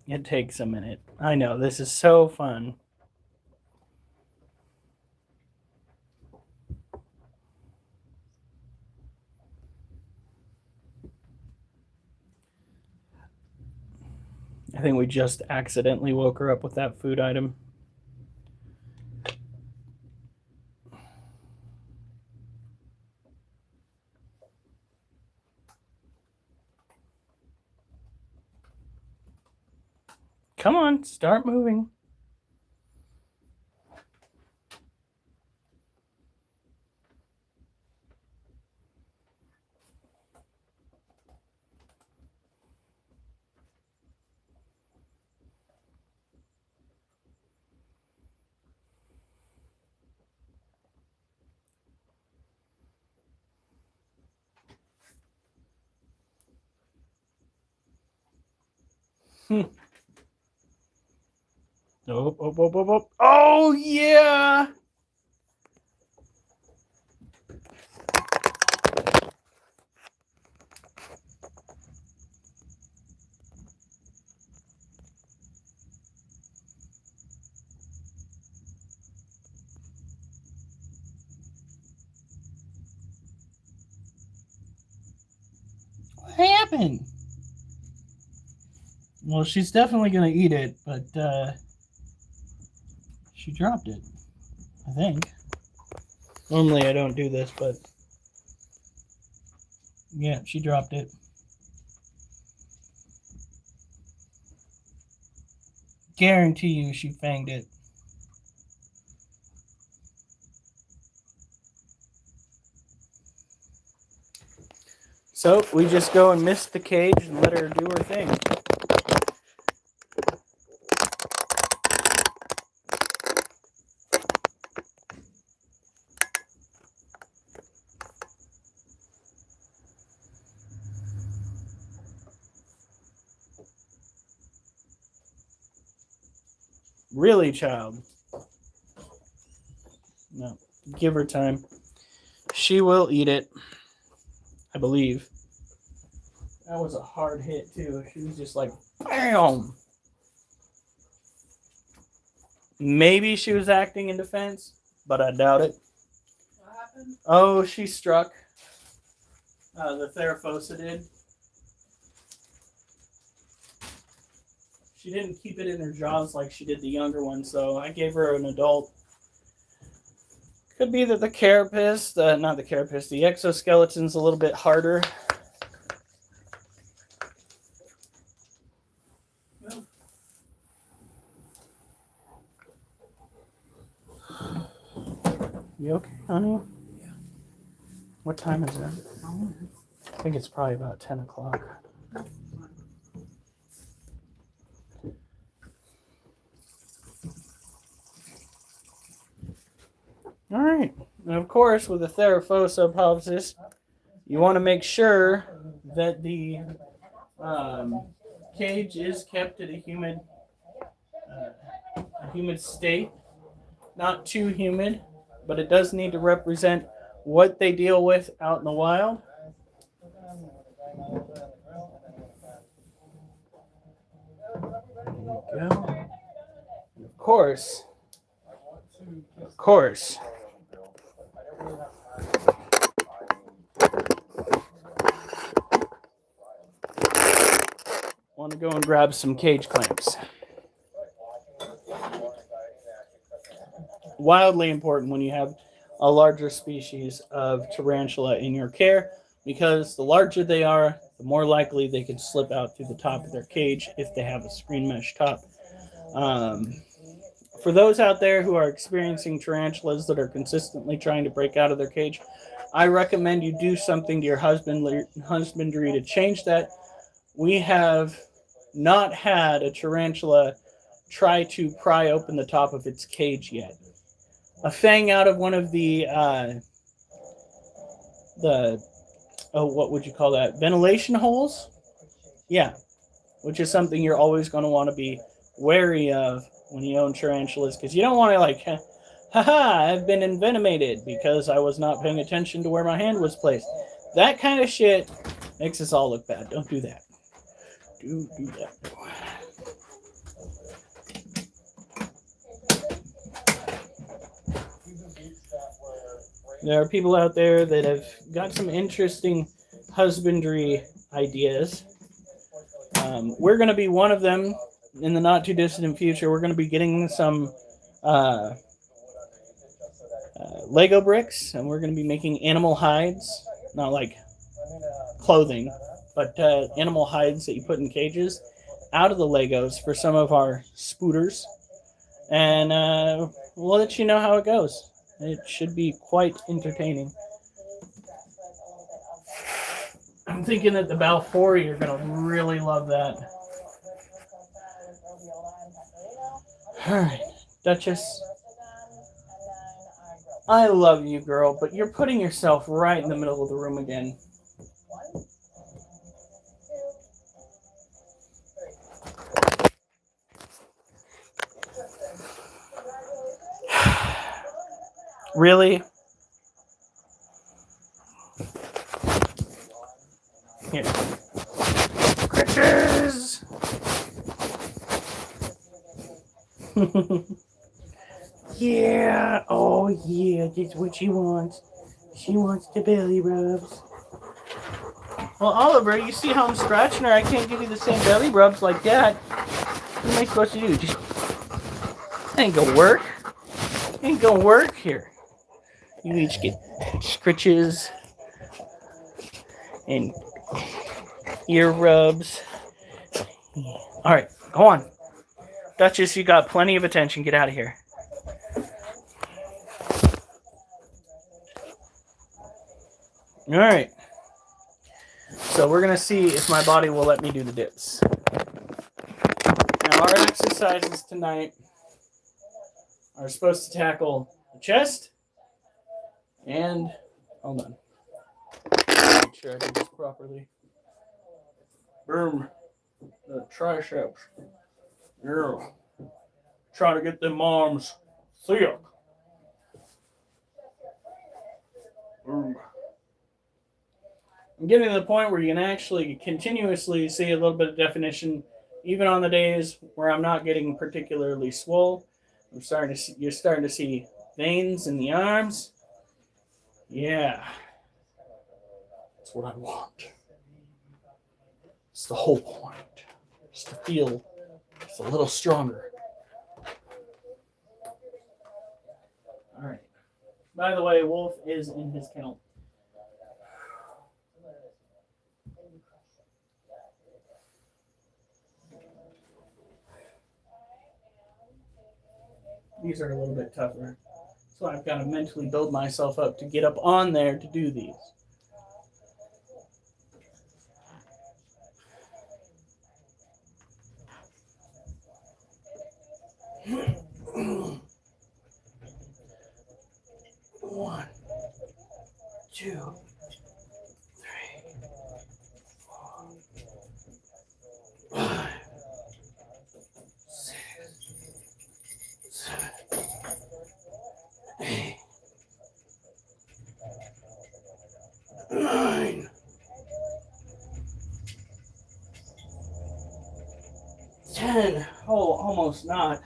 It takes a minute. I know, this is so fun. I think we just accidentally woke her up with that food item. Come on, start moving. Oh, oh yeah. What happened? Well, she's definitely gonna eat it, but she dropped it, I think. Normally I don't do this, but yeah, she dropped it. Guarantee you she fanged it. So we just go and mist the cage and let her do her thing. Really, child? No. Give her time. She will eat it. I believe. That was a hard hit, too. She was just like, bam! Maybe she was acting in defense, but I doubt it. What happened? Oh, she struck. The Therafosa did. She didn't keep it in her jaws like she did the younger one, so I gave her an adult. Could be that the carapace, not the carapace, the exoskeleton's a little bit harder. You okay, honey? Yeah. What time is it? I think it's probably about 10 o'clock. All right. And of course, with the Therafosa hypothesis, you want to make sure that the cage is kept at a humid state. Not too humid, but it does need to represent what they deal with out in the wild. There we go. Of course. Want to go and grab some cage clamps. Wildly important when you have a larger species of tarantula in your care, because the larger they are, the more likely they can slip out through the top of their cage if they have a screen mesh top. For those out there who are experiencing tarantulas that are consistently trying to break out of their cage, I recommend you do something to your husbandry to change that. We have not had a tarantula try to pry open the top of its cage yet. A fang out of one of the what would you call that? Ventilation holes? Yeah, which is something you're always going to want to be wary of when you own tarantulas, because you don't want to like, haha, I've been envenomated because I was not paying attention to where my hand was placed. That kind of shit makes us all look bad. Don't do that. Do that. There are people out there that have got some interesting husbandry ideas. We're going to be one of them in the not too distant future. We're going to be getting some Lego bricks, and we're going to be making animal hides, not like clothing, but animal hides that you put in cages. out of the Legos for some of our spooters. And we'll let you know how it goes. It should be quite entertaining. I'm thinking that the Balfour, you're going to really love that. Alright, Duchess. I love you, girl, but you're putting yourself right in the middle of the room again. Really? Here. Scratches! Yeah, oh yeah, that's what she wants. She wants the belly rubs. Well, Oliver, you see how I'm scratching her? I can't give you the same belly rubs like that. What am I supposed to do? Just ain't gonna work. Ain't gonna work here. You each get scritches and ear rubs. All right, go on. Duchess, you got plenty of attention. Get out of here. All right. So we're going to see if my body will let me do the dips. Now, our exercises tonight are supposed to tackle the chest and, hold on. Make sure I do this properly. Boom. The triceps. Yeah. Trying to get them arms thick. Boom. I'm getting to the point where you can actually continuously see a little bit of definition, even on the days where I'm not getting particularly swole. You're starting to see veins in the arms. Yeah, that's what I want. It's the whole point. Just to feel just a little stronger. All right. By the way, Wolf is in his kennel. These are a little bit tougher. So I've got to mentally build myself up to get up on there to do these. One, two, 3, 4, 5, 6, 7, 8, 9, 10. Oh, almost not.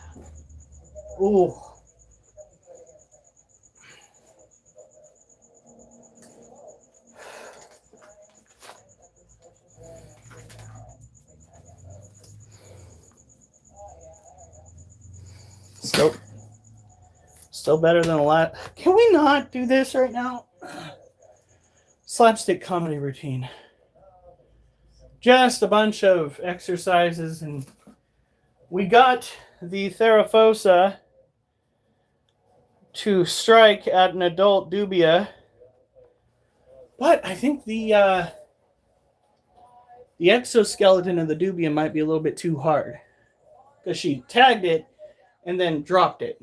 Ooh. Still better than a lot. Can we not do this right now? Slapstick comedy routine. Just a bunch of exercises, and we got the Therafosa to strike at an adult dubia, but I think the exoskeleton of the dubia might be a little bit too hard because she tagged it and then dropped it.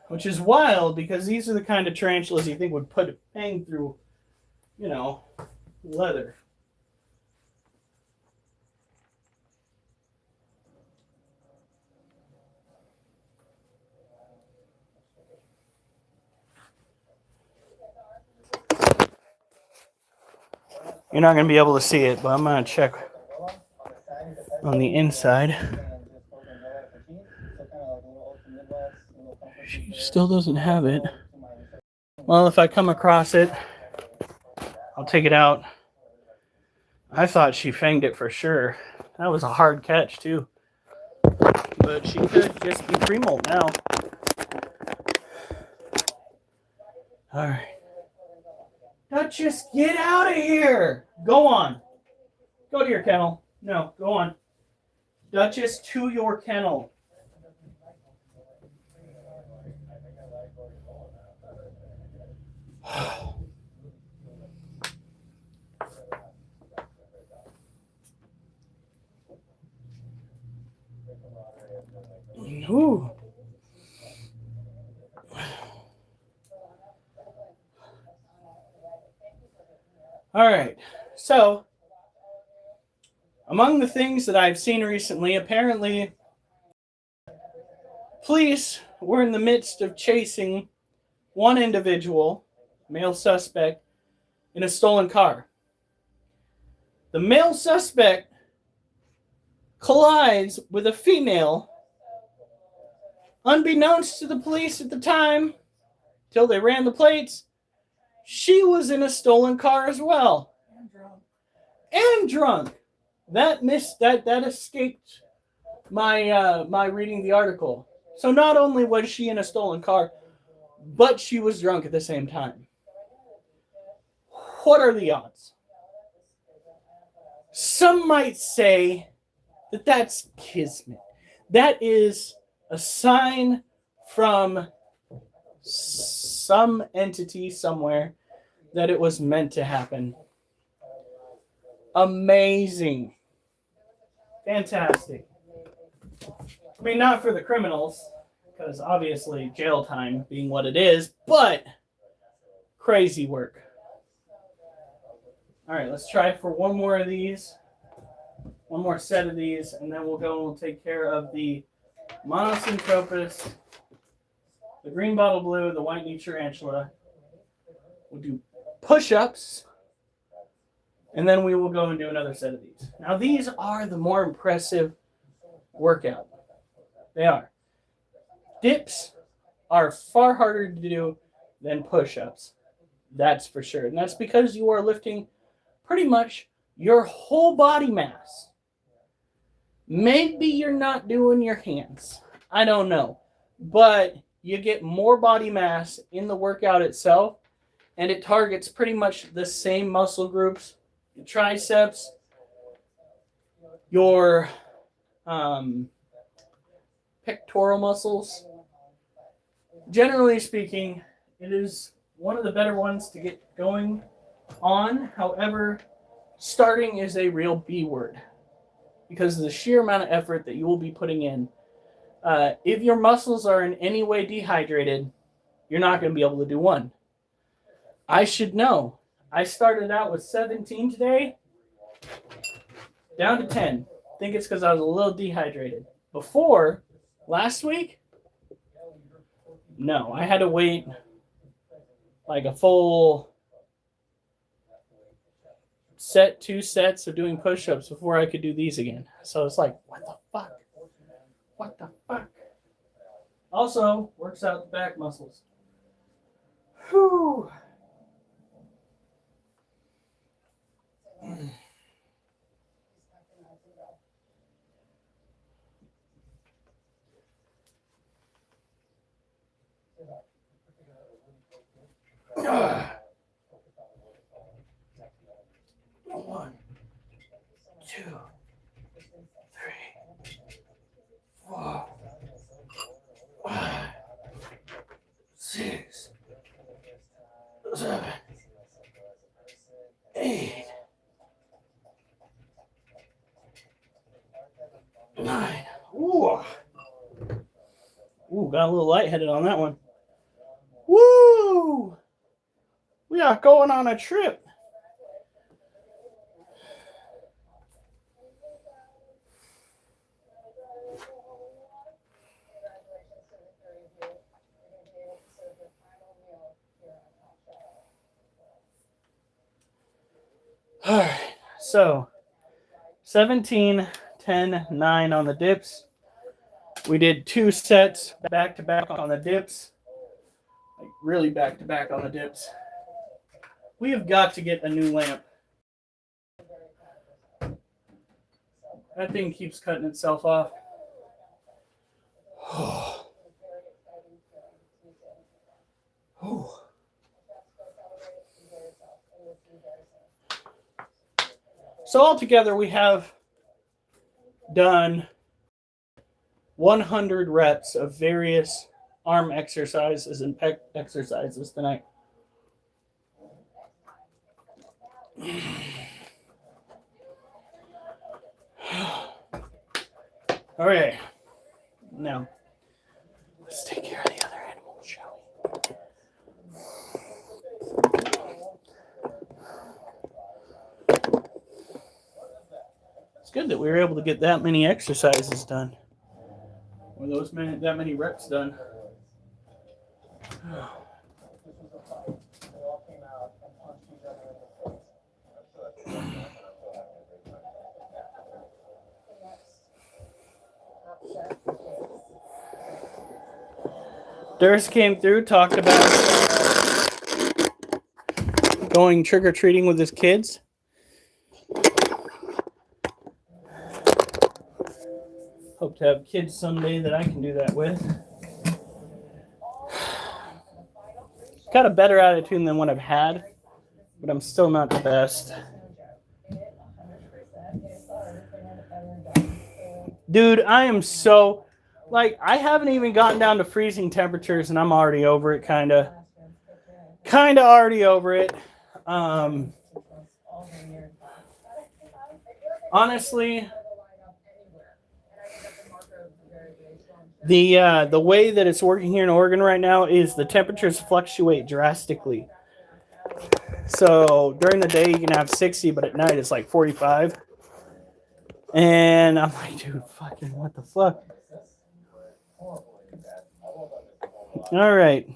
Which is wild because these are the kind of tarantulas you think would hang through, leather. You're not going to be able to see it, but I'm going to check on the inside. She still doesn't have it. Well, if I come across it, I'll take it out. I thought she fanged it for sure. That was a hard catch, too. But she could just be pre-molt now. Alright. Duchess, get out of here! Go on. Go to your kennel. No, go on. Duchess, to your kennel. Ooh. All right. So, among the things that I've seen recently, apparently, police were in the midst of chasing one individual, male suspect, in a stolen car. The male suspect collides with a female, unbeknownst to the police at the time, till they ran the plates. She was in a stolen car as well. And drunk. That escaped my reading the article. So not only was she in a stolen car, but she was drunk at the same time. What are the odds? Some might say that that's kismet. That is a sign from some entity somewhere that it was meant to happen. Amazing. Fantastic. I mean, not for the criminals, because obviously jail time being what it is, but crazy work. All right, let's try for one more of these. One more set of these, and then we'll go and we'll take care of the Monosyntropus, the green bottle blue, the white knee tarantula. We'll do push-ups, and then we will go and do another set of these. Now, these are the more impressive workout. They are. Dips are far harder to do than push-ups. That's for sure. And that's because you are lifting pretty much your whole body mass. Maybe you're not doing your hands. I don't know. But you get more body mass in the workout itself, and it targets pretty much the same muscle groups. Your triceps, your pectoral muscles. Generally speaking, it is one of the better ones to get going on. However, starting is a real B word because of the sheer amount of effort that you will be putting in. If your muscles are in any way dehydrated, you're not going to be able to do one. I should know. I started out with 17 today, down to 10. I think it's because I was a little dehydrated. Before, last week, no, I had to wait like a full two sets of doing push-ups before I could do these again. So it's like, what the fuck? What the fuck? Also, works out the back muscles. Whew. One, two, three, 4, 5, 6, 7, 8, 9. Ooh. Ooh, got a little lightheaded on that one. Woo! We are going on a trip. All right, so 17, 10, 9 on the dips. We did 2 sets back to back on the dips, like really back to back on the dips. We have got to get a new lamp. That thing keeps cutting itself off. So altogether, we have done 100 reps of various arm exercises and pec exercises tonight. All right. Now, let's take care of the other animals, shall we? It's good that we were able to get that many exercises done. Or that many reps done. Durst came through, talked about going trick-or-treating with his kids. Hope to have kids someday that I can do that with. Got a better attitude than what I've had, but I'm still not the best. Dude, I am so... Like, I haven't even gotten down to freezing temperatures, and I'm already over it, kind of. Kind of already over it. Honestly, the way that it's working here in Oregon right now is the temperatures fluctuate drastically. So during the day, you can have 60, but at night, it's like 45. And I'm like, dude, fucking what the fuck? All right.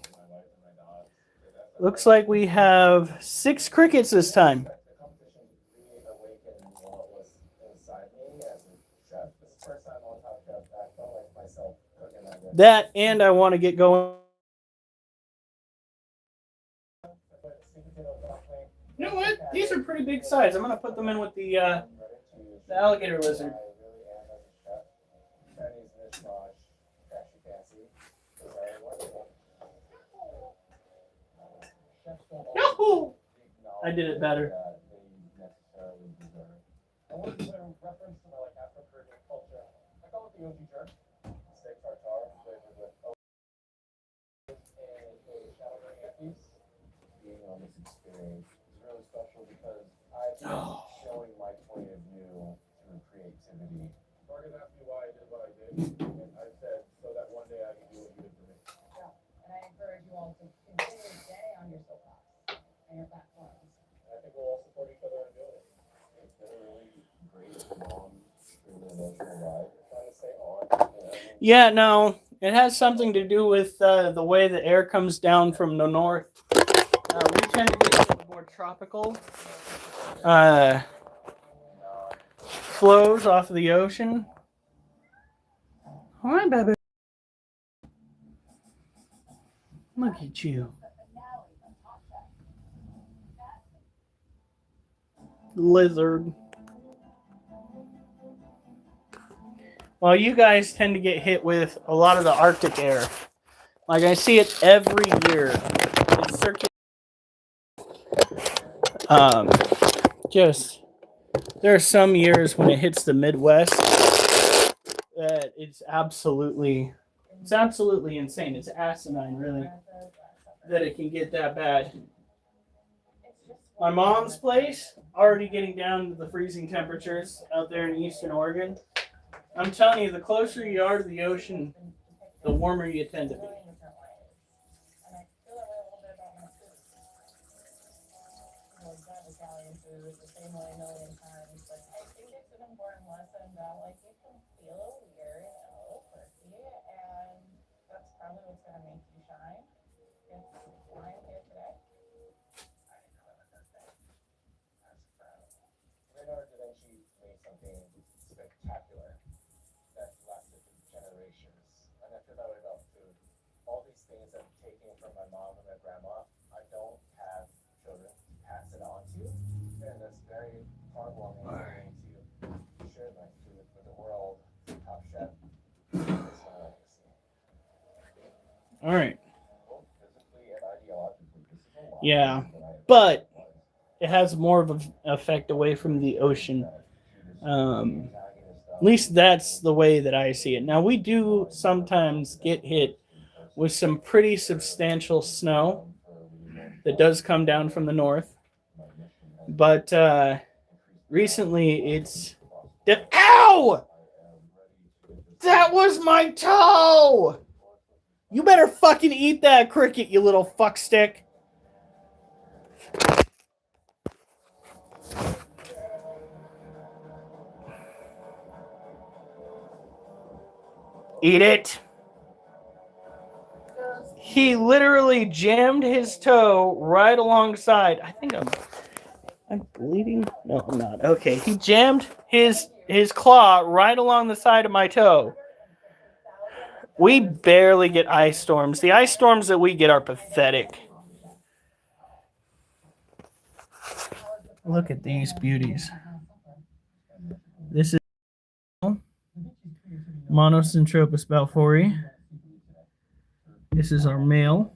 Looks like we have 6 crickets this time. That, and I want to get going. You know what? These are pretty big size. I'm going to put them in with the alligator lizard. No! I did it better. Oh. Showing my point of view through creativity. Morgan asked me why I did what I did, and I said so that one day I can do what you did for me. Yeah, and I encourage you all to continue to stay on your soapbox and your platforms. I think we'll all support each other in doing it. It's been a really great, long, really emotional ride. Trying to stay on. Yeah, no, it has something to do with the way the air comes down from the north. We tend to get a little more tropical flows off of the ocean. Hi, baby. Look at you. Lizard. Well, you guys tend to get hit with a lot of the Arctic air. Like, I see it every year. It's circulating. There are some years when it hits the Midwest that it's absolutely insane. It's asinine, really, that it can get that bad. My mom's place, already getting down to the freezing temperatures out there in eastern Oregon. I'm telling you, the closer you are to the ocean, the warmer you tend to be. Italian food the same way a million times, but I think it's an important lesson that like you can feel weird and a little quirky, and that's probably what's gonna make you shine. It's why I'm here today. Leonardo da Vinci made something spectacular that lasted for generations. And I feel that way about food. All these things I've taken from my mom and my grandma, I don't have children to pass it on to. And that's very heartwarming for me to share my food with the world. Top Chef. It's my legacy. All right. Both physically and ideologically, this is a lot. Yeah, but it has more of an effect away from the ocean. At least that's the way that I see it. Now, we do sometimes get hit with some pretty substantial snow that does come down from the north. But recently it's... Ow! That was my toe! You better fucking eat that, Cricket, you little fuckstick. Eat it. He literally jammed his toe right alongside. I think I'm bleeding. No, I'm not. Okay, he jammed his claw right along the side of my toe. We barely get ice storms. The ice storms that we get are pathetic. Look at these beauties. This is Monocentropas balfouri. This is our male.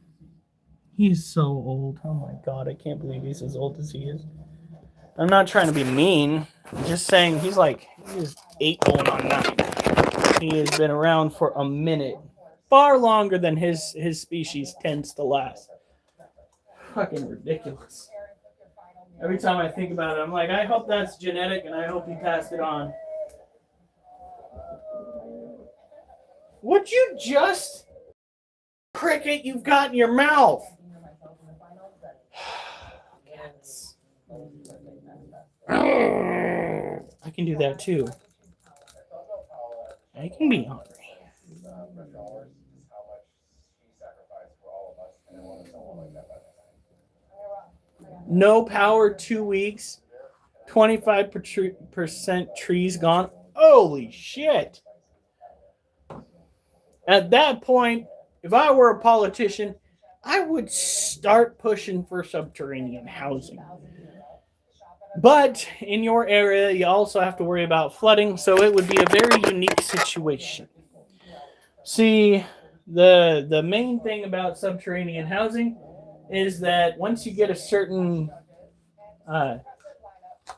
He's so old. Oh my god, I can't believe he's as old as he is. I'm not trying to be mean. I'm just saying he's 8 going on 9. He has been around for a minute. Far longer than his species tends to last. Fucking ridiculous. Every time I think about it, I'm like, I hope that's genetic and I hope he passed it on. Would you just... Cricket, you've got in your mouth. Cats. I can do that too. I can be hungry. No power 2 weeks. 25% trees gone. Holy shit. At that point, if I were a politician, I would start pushing for subterranean housing. But in your area, you also have to worry about flooding, so it would be a very unique situation. See, the main thing about subterranean housing is that once you get a certain,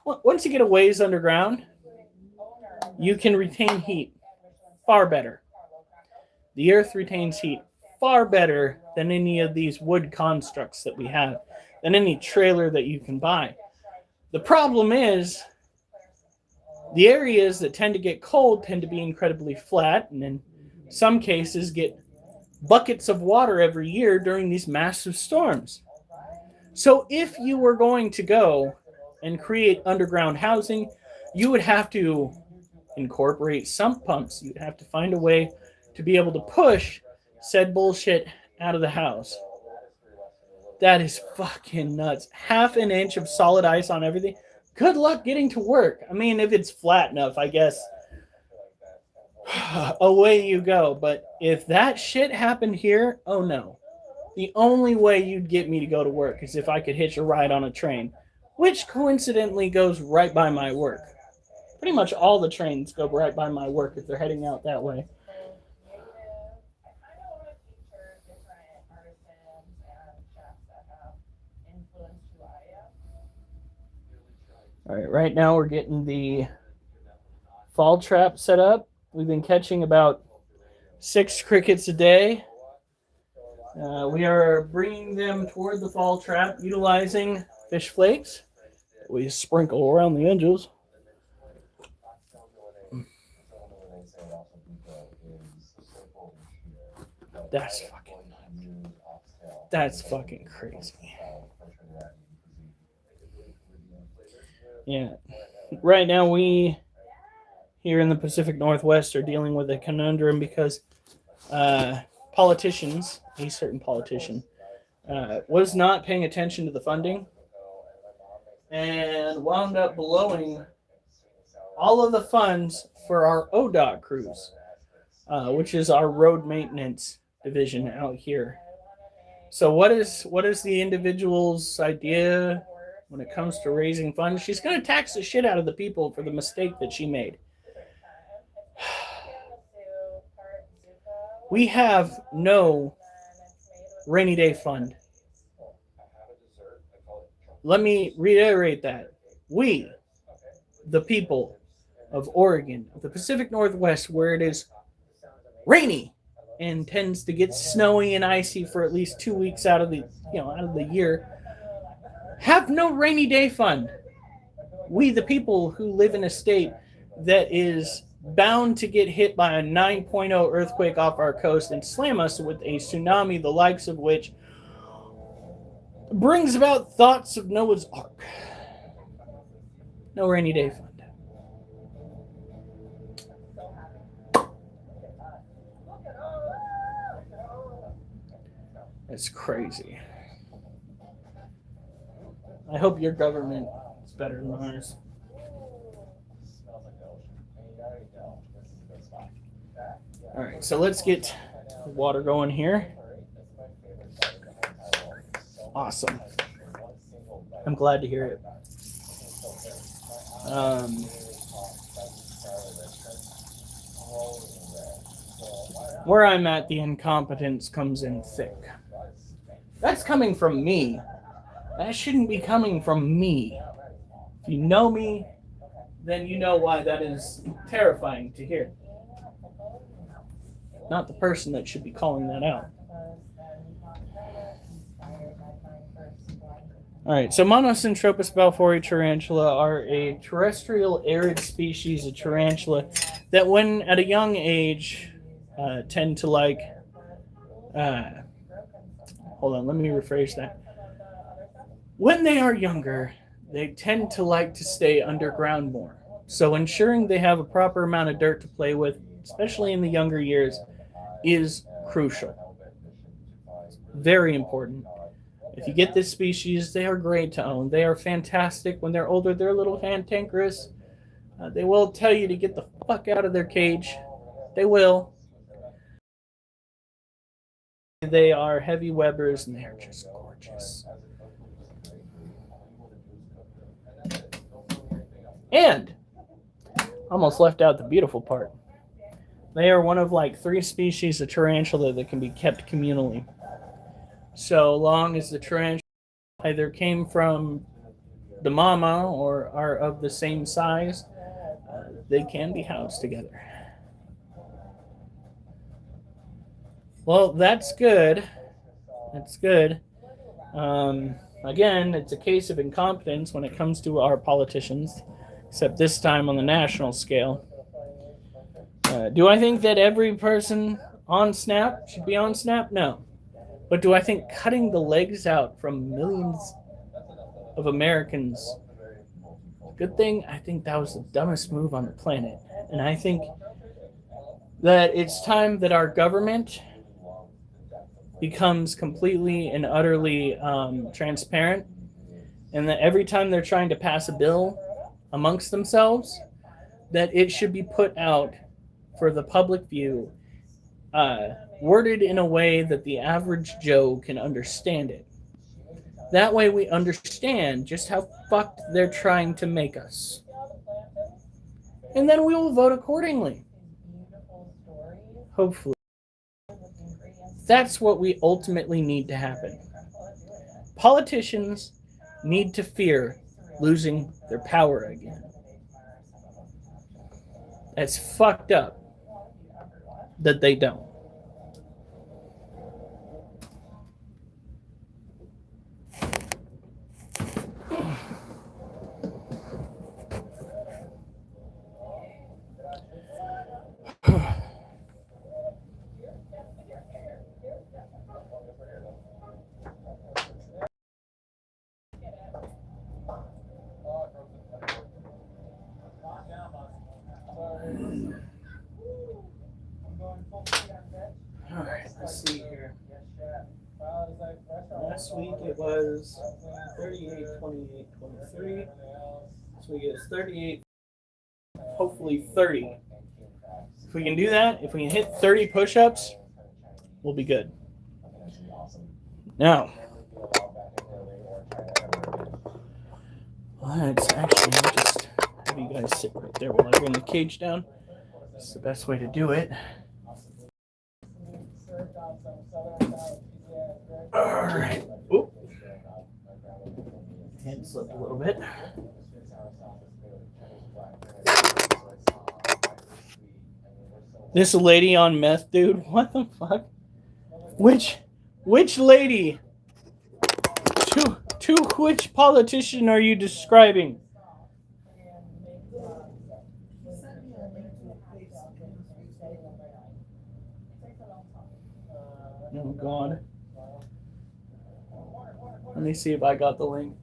once you get a ways underground, you can retain heat far better. The earth retains heat far better than any of these wood constructs that we have, than any trailer that you can buy. The problem is, the areas that tend to get cold tend to be incredibly flat, and in some cases get buckets of water every year during these massive storms. So if you were going to go and create underground housing, you would have to incorporate sump pumps. You'd have to find a way to be able to push said bullshit out of the house. That is fucking nuts. Half an inch of solid ice on everything. Good luck getting to work. I mean, if it's flat enough, I guess away you go. But if that shit happened here, oh no. The only way you'd get me to go to work is if I could hitch a ride on a train, which coincidentally goes right by my work. Pretty much all the trains go right by my work if they're heading out that way. All right, right now we're getting the fall trap set up. We've been catching about 6 crickets a day. We are bringing them toward the fall trap utilizing fish flakes. We sprinkle around the edges. That's fucking crazy. Yeah. Right now we here in the Pacific Northwest are dealing with a conundrum because politicians, a certain politician, was not paying attention to the funding and wound up blowing all of the funds for our ODOT crews, which is our road maintenance division out here. So what is the individual's idea when it comes to raising funds? She's going to tax the shit out of the people for the mistake that she made. We have no rainy day fund. Let me reiterate that. We, the people, of Oregon, of the Pacific Northwest, where it is rainy and tends to get snowy and icy for at least 2 weeks out of the year, have no rainy day fund. We, the people who live in a state that is bound to get hit by a 9.0 earthquake off our coast and slam us with a tsunami, the likes of which brings about thoughts of Noah's Ark. No rainy day fund. It's crazy. I hope your government is better than ours. Smells like the ocean. And you already know this is a good spot. All right, so let's get the water going here. Awesome. I'm glad to hear it. Where I'm at, the incompetence comes in thick. That's coming from me. That shouldn't be coming from me. If you know me, then you know why that is terrifying to hear. Not the person that should be calling that out. All right, so Monocentropus balfouri tarantula are a terrestrial arid species of tarantula that, when at a young age, tend to like. Hold on, let me rephrase that. When they are younger, they tend to like to stay underground more. So ensuring they have a proper amount of dirt to play with, especially in the younger years, is crucial. Very important. If you get this species, they are great to own. They are fantastic. When they're older, they're a little cantankerous. They will tell you to get the fuck out of their cage. They will. They are heavy webbers, and they are just gorgeous. And almost left out the beautiful part. They are one of like 3 species of tarantula that can be kept communally. So long as the tarantula either came from the mama or are of the same size, they can be housed together. Well, that's good. That's good. Again, it's a case of incompetence when it comes to our politicians, except this time on the national scale. Do I think that every person on Snap should be on Snap? No. But do I think cutting the legs out from millions of Americans, good thing? I think that was the dumbest move on the planet. And I think that it's time that our government becomes completely and utterly transparent, and that every time they're trying to pass a bill amongst themselves, that it should be put out for the public view, worded in a way that the average Joe can understand it. That way we understand just how fucked they're trying to make us. And then we will vote accordingly. Hopefully. That's what we ultimately need to happen. Politicians need to fear losing their power again. It's fucked up that they don't. Alright, let's see here. Last week it was 38, 28, 23. This week it's 38, hopefully 30. If we can do that, if we can hit 30 push-ups, we'll be good. Now, let's actually just have you guys sit right there while I bring the cage down. It's the best way to do it. Alright. Oop. Hand slipped a little bit. This lady on meth, dude. What the fuck? Which lady? To which politician are you describing? He sent me a link to a page on Facebook. Oh God. Let me see if I got the link.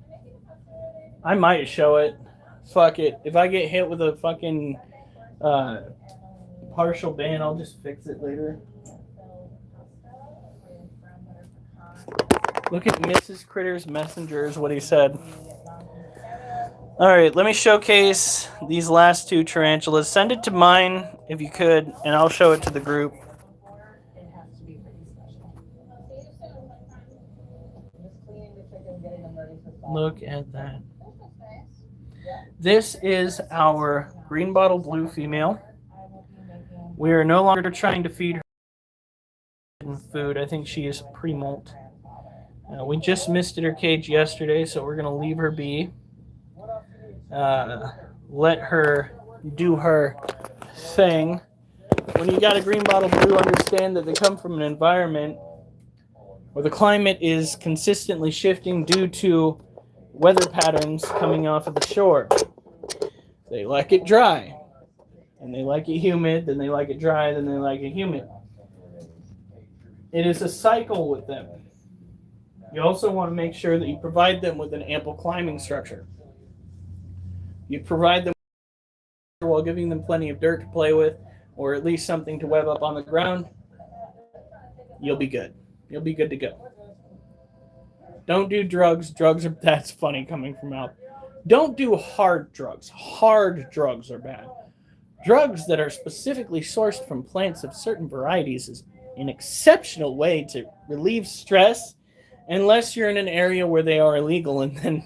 I might show it. Fuck it. If I get hit with a fucking partial ban, I'll just fix it later. Look at Mrs. Critter's Messenger is what he said. Alright, let me showcase these last two tarantulas. Send it to mine if you could, and I'll show it to the group. It has to be pretty special. Just cleaning the chicken, getting them ready for fall. Look at that. This is our green bottle blue female. We are no longer trying to feed her food. I think she is pre-molt. We just misted her cage yesterday, so we're going to leave her be. Let her do her thing. When you got a green bottle blue, understand that they come from an environment where the climate is consistently shifting due to weather patterns coming off of the shore. They like it dry, and they like it humid, then they like it dry, then they like it humid. It is a cycle with them. You also want to make sure that you provide them with an ample climbing structure. You provide them while giving them plenty of dirt to play with, or at least something to web up on the ground. You'll be good. You'll be good to go. Don't do drugs. Drugs are, that's funny coming from out. Don't do hard drugs. Hard drugs are bad. Drugs that are specifically sourced from plants of certain varieties is an exceptional way to relieve stress, unless you're in an area where they are illegal, and then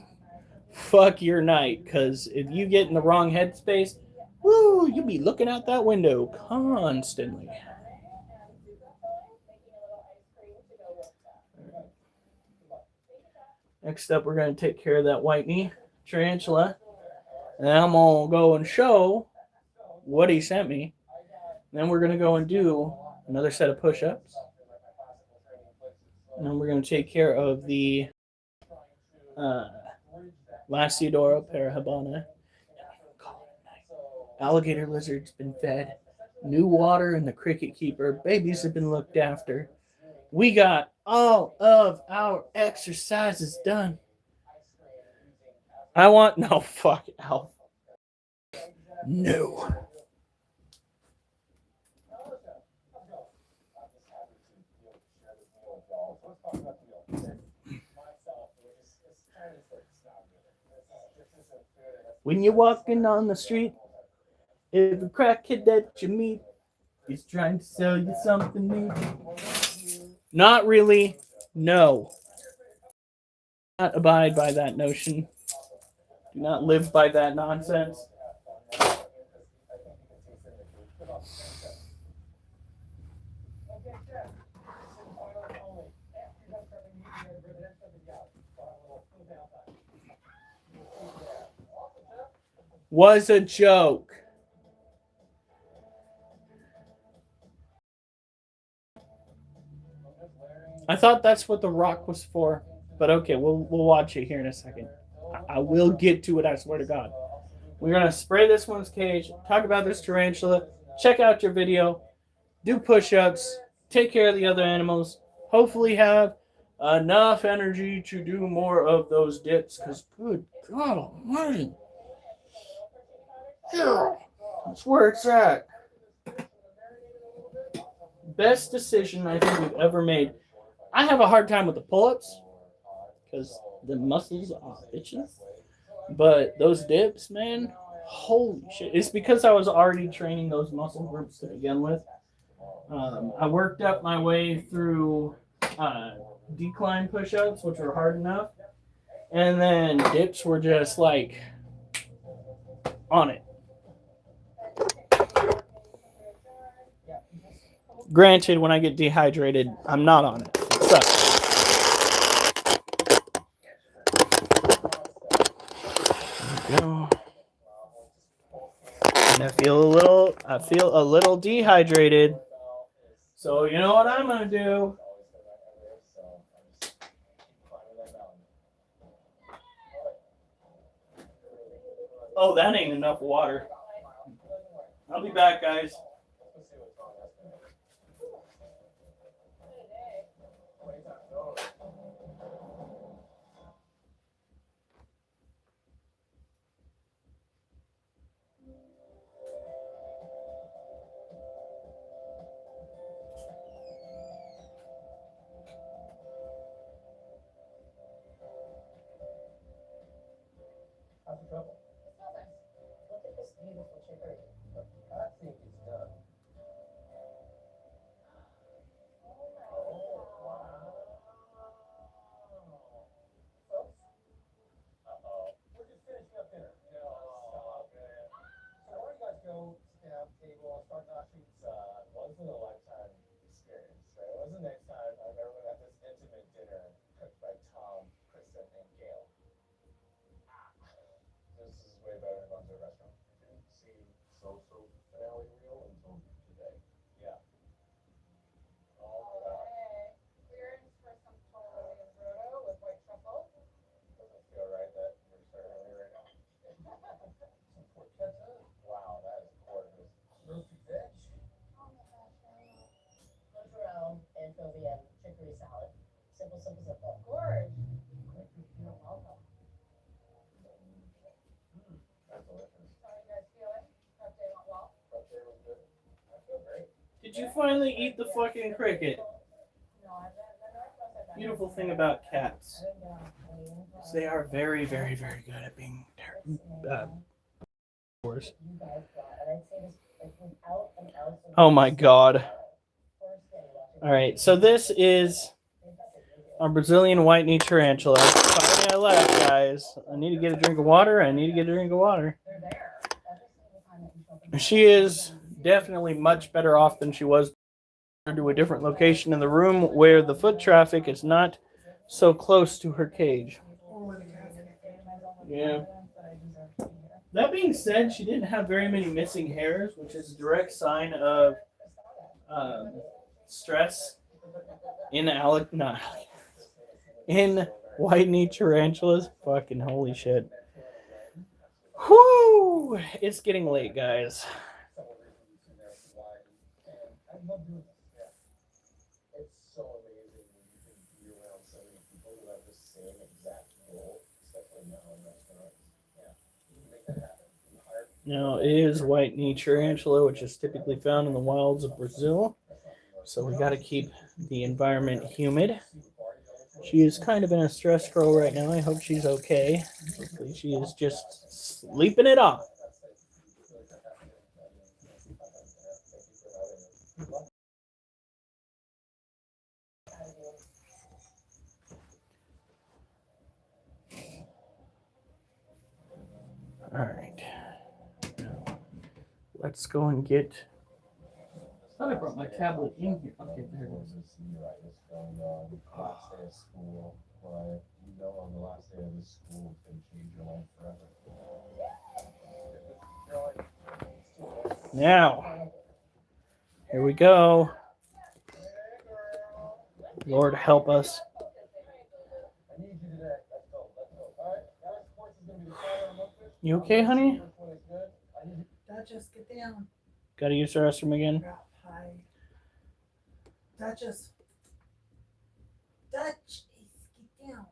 fuck your night, because if you get in the wrong headspace, woo, you'll be looking out that window constantly. Next up, we're going to take care of that white knee tarantula, and I'm going to go and show what he sent me. Then we're going to go and do another set of push-ups. And then we're going to take care of the Lasiodora parahabana. Alligator lizard's been fed. New water in the cricket keeper. Babies have been looked after. We got all of our exercises done. No, fuck, Alf. No. When you're walking on the street, if a crackhead that you meet is trying to sell you something new, not really, no. Do not abide by that notion. Do not live by that nonsense. Was a joke. I thought that's what the rock was for, but okay, we'll watch it here in a second. I will get to it, I swear to God. We're gonna spray this one's cage, talk about this tarantula, check out your video, do push-ups, take care of the other animals, hopefully have enough energy to do more of those dips, because good God almighty. Yeah, that's where it's at. Best decision I think we've ever made. I have a hard time with the pull-ups because the muscles are itching. But those dips, man, holy shit. It's because I was already training those muscle groups to begin with. I worked up my way through decline push-ups, which were hard enough. And then dips were just like on it. Granted, when I get dehydrated, I'm not on it. It sucks. There we go. And I feel a little I feel a little dehydrated. So you know what I'm gonna do? Oh, that ain't enough water. I'll be back, guys. How's the trouble? It's nothing. Look at this beautiful chicory. I think it's done. Oh, wow. Folks? Uh-oh. We're just finishing up dinner. Oh, man. So why don't you guys go sit down at the table, start noshing? It's once in a lifetime experience, right? It was the next time I've ever had this intimate dinner cooked by Tom, Kristen, and Gail. This is way better than going to a restaurant. Didn't see so finale reel until today. Yeah. Oh, God. Okay. Clearance for some total risotto with white truffle. Doesn't feel right that we're starting early right now. Some porchetta. Wow, that is gorgeous. Roasted veg. Oh my gosh, mozzarella, anchovy, and chicory salad. Simple, simple, simple. Gorge. You're welcome. That's delicious. How are you guys feeling? Prep day went well? Prep day was good. I feel great. Did you finally eat the fucking cricket? No, I've been, the Northwest I've been. Beautiful thing about cats I didn't get on clean. is they are very, very, very good at being wars. You guys got, and I'd say this like without an ounce of. Oh my God. First day watching. All right, so this is our Brazilian white knee tarantula. Sorry I left, guys. I need to get a drink of water. They're there. Every single time that you show up in the She is definitely much better off than she was to a different location in the room where the foot traffic is not so close to her cage. Yeah. That being said, she didn't have very many missing hairs, which is a direct sign of stress in in white knee tarantulas. Fucking holy shit. Whoo! It's getting late, guys. I love doing this. Yeah. It's so amazing when you can be around so many people who have the same exact goal, especially now in restaurants. Yeah. You can make that happen. Now, it is white knee tarantula, which is typically found in the wilds of Brazil. So we got to keep the environment humid. She is kind of in a stress girl right now. I hope she's okay. Hopefully she is just sleeping it off. All right. Now, let's go and get. I thought I brought my tablet in here. Okay, there it is. Last day of school, but you know on the last day of the school can change your life forever. Now, here we go. Lord help us. I need you today. Let's go. All right, Alex Sports is going to be the starter on Monkfish. You okay, honey? Duchess, get down. Gotta use the restroom again. Crap pie. Duchess. Duchess, get down.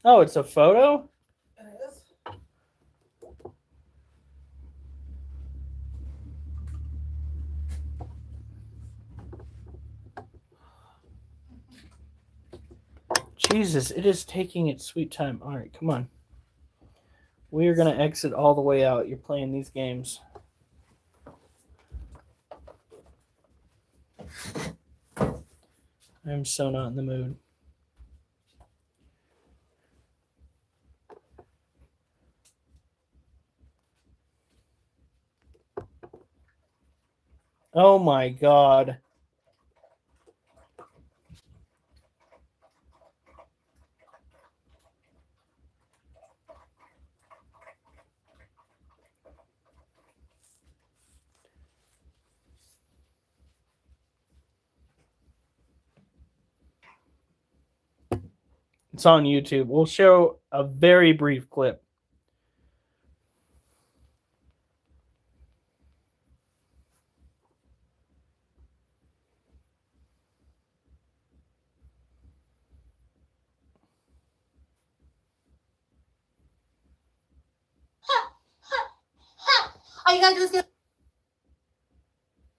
Oh, it's a photo? It is. Jesus, it is taking its sweet time. All right, come on. We are going to exit all the way out. You're playing these games. I'm so not in the mood. Oh my God. It's on YouTube. We'll show a very brief clip. All you gotta do is get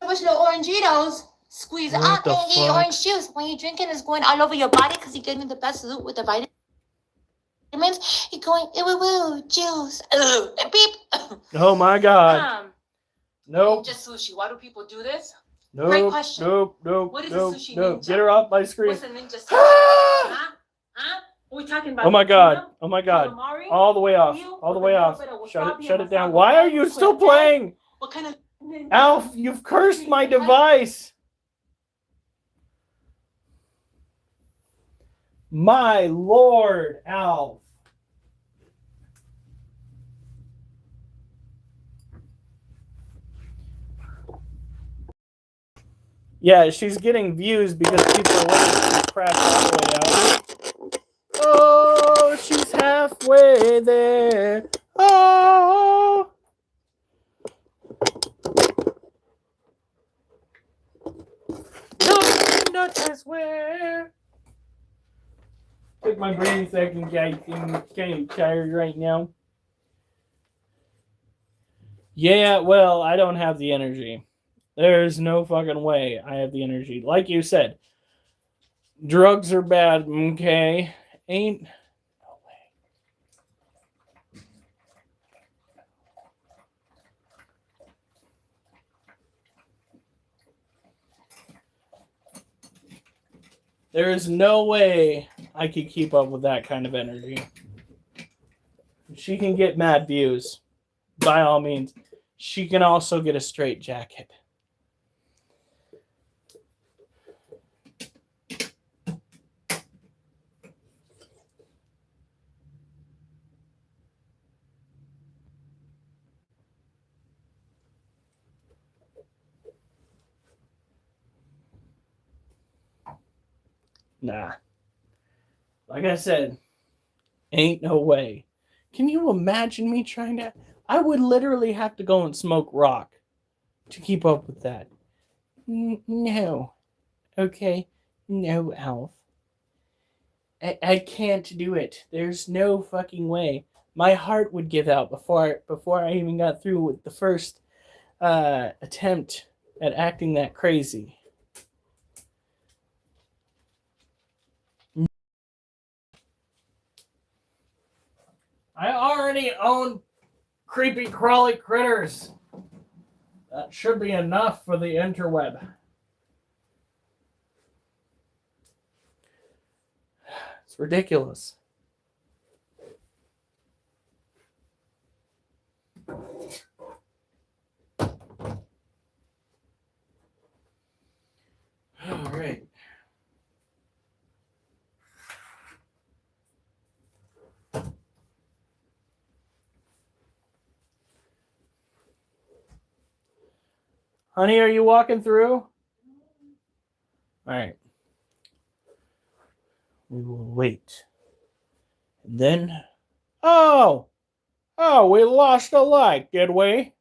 a bunch of the Orangitos, squeeze What out, the and get your fuck? orange juice. When you drink it, it's going all over your body because he gave me the best loot with the vitamins. He going, woo woo, juice, beep. Oh my god. Nope. Just sushi. Why do people do this? Nope. Great question. Nope. Nope. What is a nope. sushi Nope. ninja? Get her off my screen. What's a ninja sushi? Ah! Huh? What are we talking about? Oh my god. Tuna? Oh my god. Calamari? All the way off. Eel All the with way a little off. bit of Shut wasabi it. Shut and it down. wasabi Why are rice you with still egg? playing? What kind of Alf, you've cursed my device. My lord, Alf. Yeah, she's getting views because people are letting her crash all the way out. Oh, she's halfway there. Oh. No, not I swear. Took my brain a second, guys. I'm kind of tired right now. Yeah, well, I don't have the energy. There's no fucking way I have the energy. Like you said, drugs are bad, okay? Ain't no way. There is no way I could keep up with that kind of energy. She can get mad views, by all means. She can also get a straight jacket. Nah. Like I said, ain't no way. Can you imagine me trying to... I would literally have to go and smoke rock to keep up with that. No. Okay? No, Alf. I can't do it. There's no fucking way. My heart would give out before I even got through with the first attempt at acting that crazy. I already own creepy crawly critters. That should be enough for the interweb. It's ridiculous. All right. Honey, are you walking through? All right. We will wait. And then, oh, we lost a like, did we?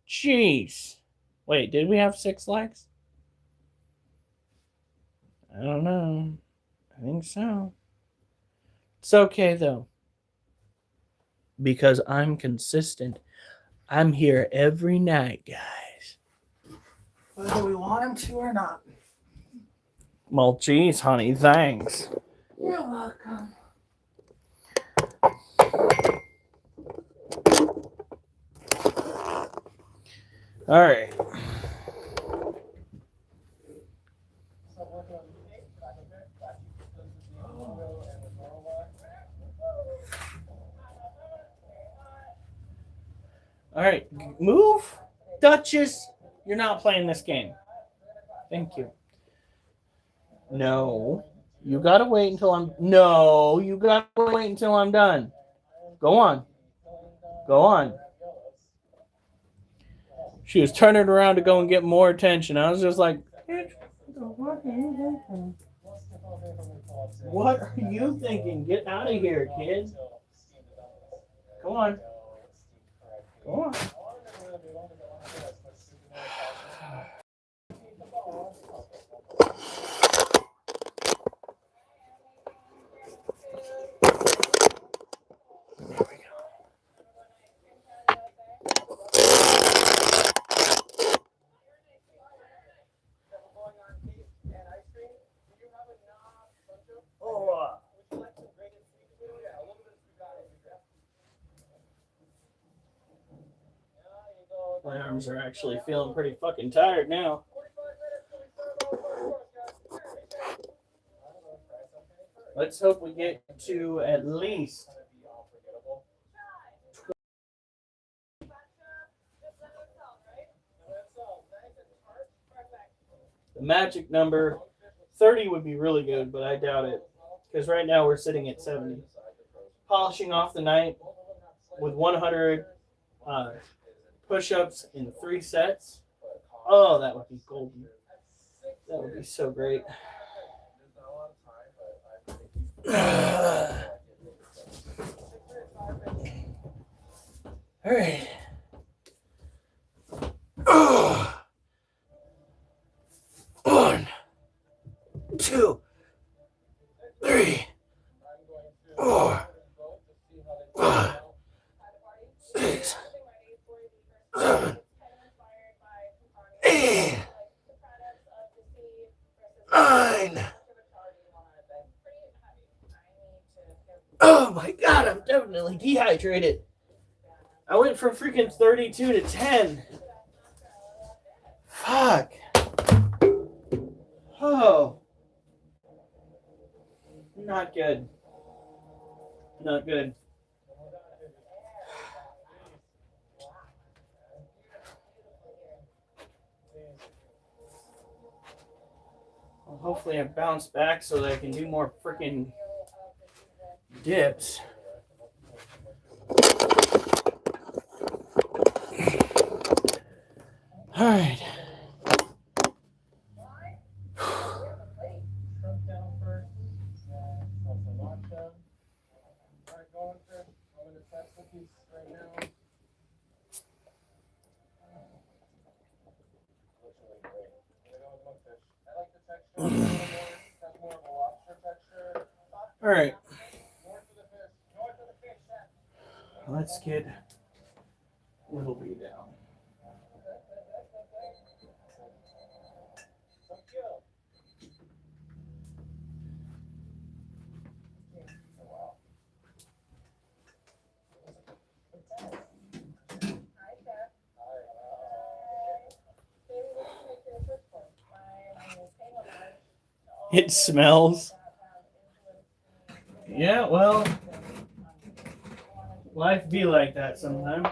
Jeez. Wait, did we have 6 likes? I don't know. I think so. It's okay, though. Because I'm consistent. I'm here every night, guys. Whether we want him to or not. Well, geez, honey, thanks. You're welcome. All right. All right, move, Duchess. You're not playing this game. Thank you. No, you gotta wait until I'm. No, you gotta wait until I'm done. Go on. Go on. She was turning around to go and get more attention. I was just like, What are you thinking? Get out of here, kid. Come on. Come on. Oh. My arms are actually feeling pretty fucking tired now. Let's hope we get to at least the magic number. 30 would be really good, but I doubt it. Because right now we're sitting at 70. Polishing off the night with 100 push-ups in 3 sets. Oh, that would be golden. That would be so great. All right. 1, 2, 3, 4, 5, 6, 7, 8, 9. Oh my god, I'm definitely dehydrated. I went from freaking 32 to 10. Fuck. Oh. Not good. Not good. Well, hopefully I bounce back so that I can do more freaking dips. All right. All right. Let's get Little B down. It smells. Yeah, well, life be like that sometimes.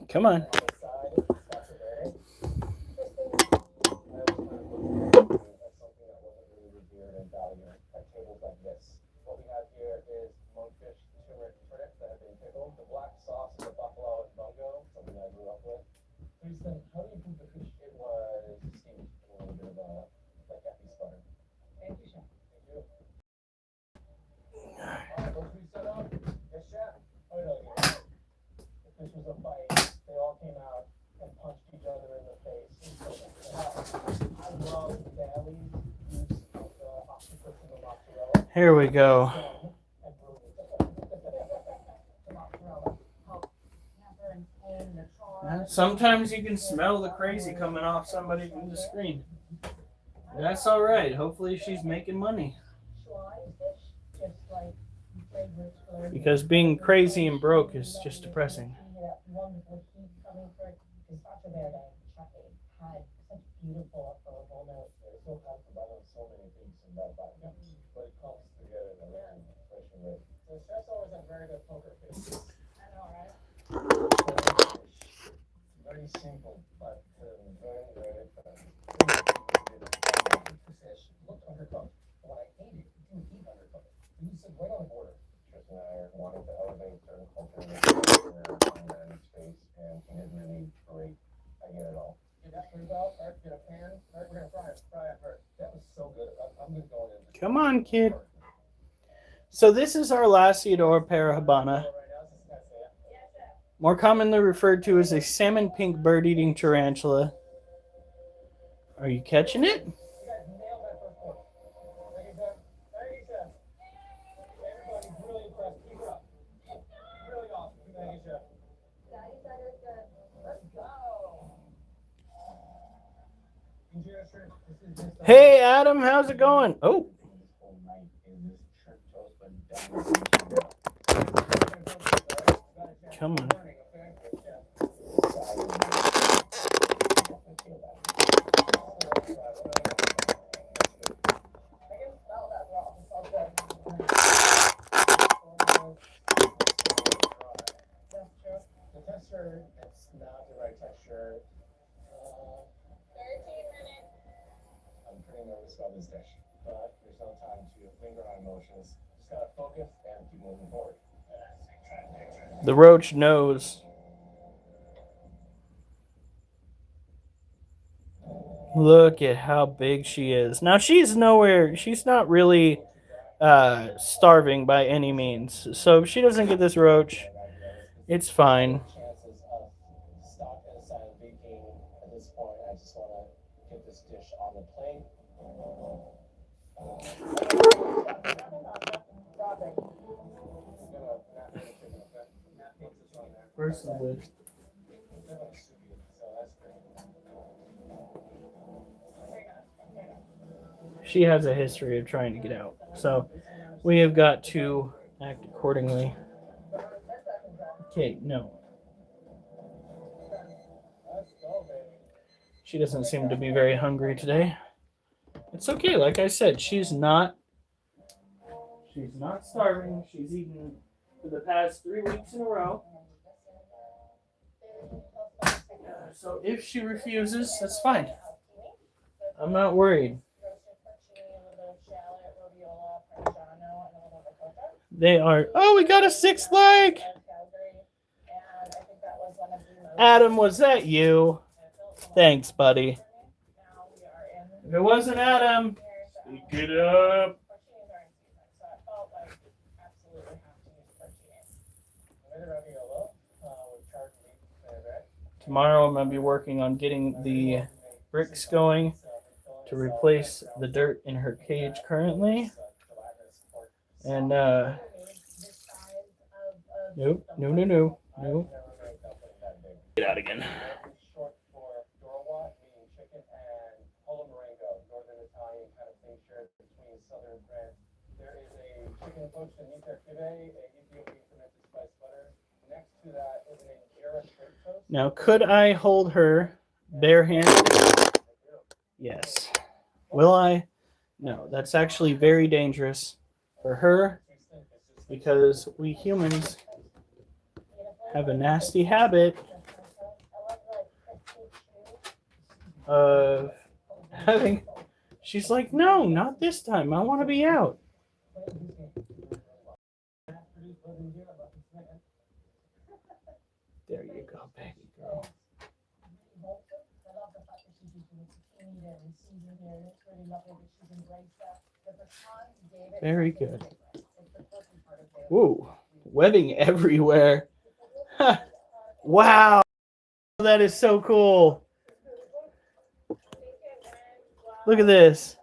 Come on. Here we go. Sometimes you can smell the crazy coming off somebody through the screen. That's all right. Hopefully she's making money. Because being crazy and broke is just depressing. simple, but very, very fast. The fish looked undercooked. When I ate it, it didn't eat undercooked. It was right on the border. Tristan and I are wanting to elevate certain culture in the space, and he did really great. I get it all. Get that fruit out, right? Get a pan, right? We're gonna fry it first. That was so good. I'm just going in. Come on, kid. So this is our Lasiodora parahabana, more commonly referred to as a salmon pink bird-eating tarantula. Are you catching it? You guys nailed that first one. Thank you, Chef. Thank you, Chef. Everybody's really impressed. Keep it up. Really awesome. Thank you, Chef. Let's go. Enjoy your shrimp. This is Hey, Adam, how's it going? Oh, this whole night is this shrimp toast, but come on. The texture, it's not the right texture. 13 minutes. I'm pretty nervous about this dish, but there's no time to linger on emotions. Just gotta focus and keep moving forward. The roach knows. Look at how big she is. Now she's not really starving by any means. So if she doesn't get this roach, it's fine. Chances of stock inside baking at this point. I just want to get this dish on the plate. Where's the lid? She has a history of trying to get out. So we have got to act accordingly. Okay, no. She doesn't seem to be very hungry today. It's okay, like I said, she's not starving. She's eaten for the past 3 weeks in a row. So if she refuses, that's fine. I'm not worried. They are. Oh, we got a 6th leg. Adam, was that you? Thanks, buddy. If it wasn't Adam, speak it up. Tomorrow I'm going to be working on getting the bricks going to replace the dirt in her cage currently. And, nope, no. Get out again. Short for Dorowat, meaning chicken, and Polo Marengo, Northern Italian kind of mixture between Southern France. There is a chicken poached in Iterkibe, a Ethiopian fermented spice butter. Next to that is an injera shrimp toast. Now, could I hold her barehanded? Yes. Will I? No, that's actually very dangerous for her because we humans have a nasty habit of having. She's like, no, not this time. I want to be out. There you go, baby girl. Very good. Ooh, webbing everywhere. Wow, that is so cool. Look at this.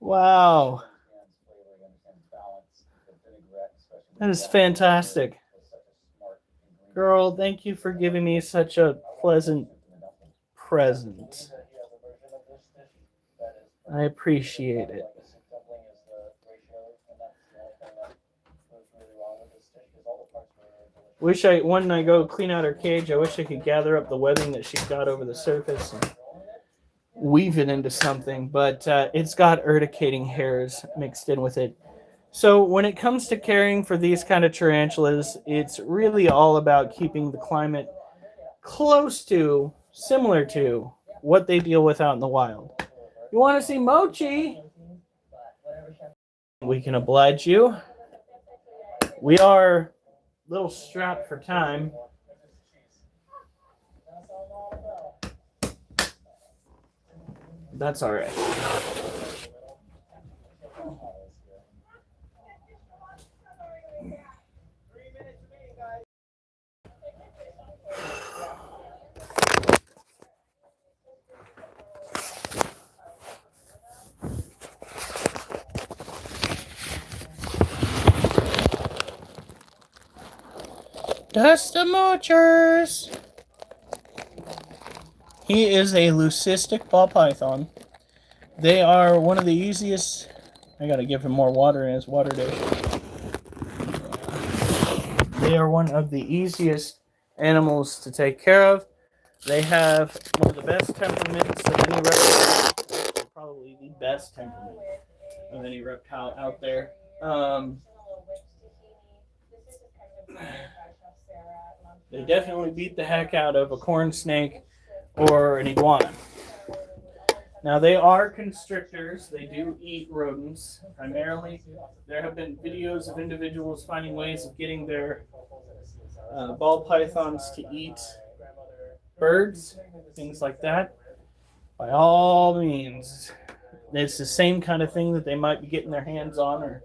Wow. That is fantastic. Girl, thank you for giving me such a pleasant present. I appreciate it. When I go clean out her cage, I wish I could gather up the webbing that she's got over the surface and weave it into something, but it's got urticating hairs mixed in with it. So when it comes to caring for these kind of tarantulas, it's really all about keeping the climate close to, similar to, what they deal with out in the wild. You want to see Mochi? We can oblige you. We are a little strapped for time. That's all right. That's the Moochers. He is a leucistic ball python. They are one of the easiest. I gotta give him more water in his water dish. They are one of the easiest animals to take care of. They have one of the best temperaments of any reptile. Probably the best temperament of any reptile out there. They definitely beat the heck out of a corn snake or an iguana. Now, they are constrictors. They do eat rodents, primarily. There have been videos of individuals finding ways of getting their ball pythons to eat birds, things like that. By all means, it's the same kind of thing that they might be getting their hands on or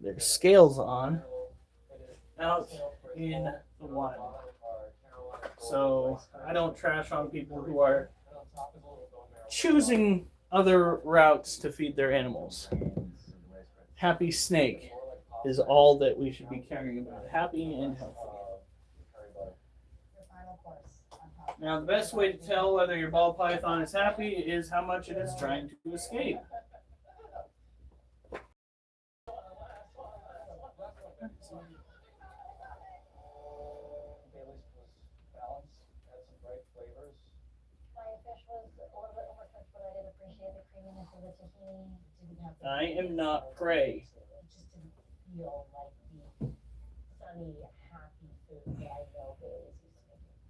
their scales on out in the wild. So I don't trash on people who are choosing other routes to feed their animals. Happy snake is all that we should be caring about. Happy and healthy. Now, the best way to tell whether your ball python is happy is how much it is trying to escape. I am not prey. It just didn't feel like the sunny, happy food that I know Bailey's used to making.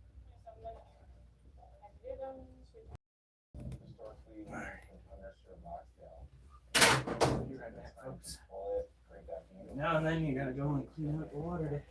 Historically, understood Loxdale. Be right back, folks. Now and then you gotta go and clean up the water dish.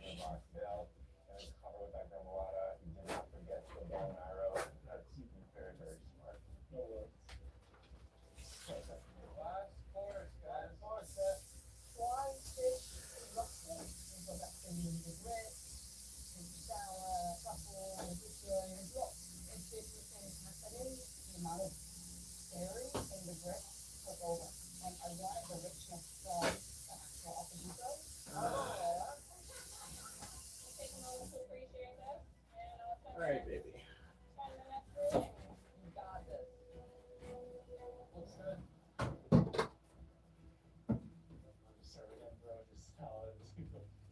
All right, baby.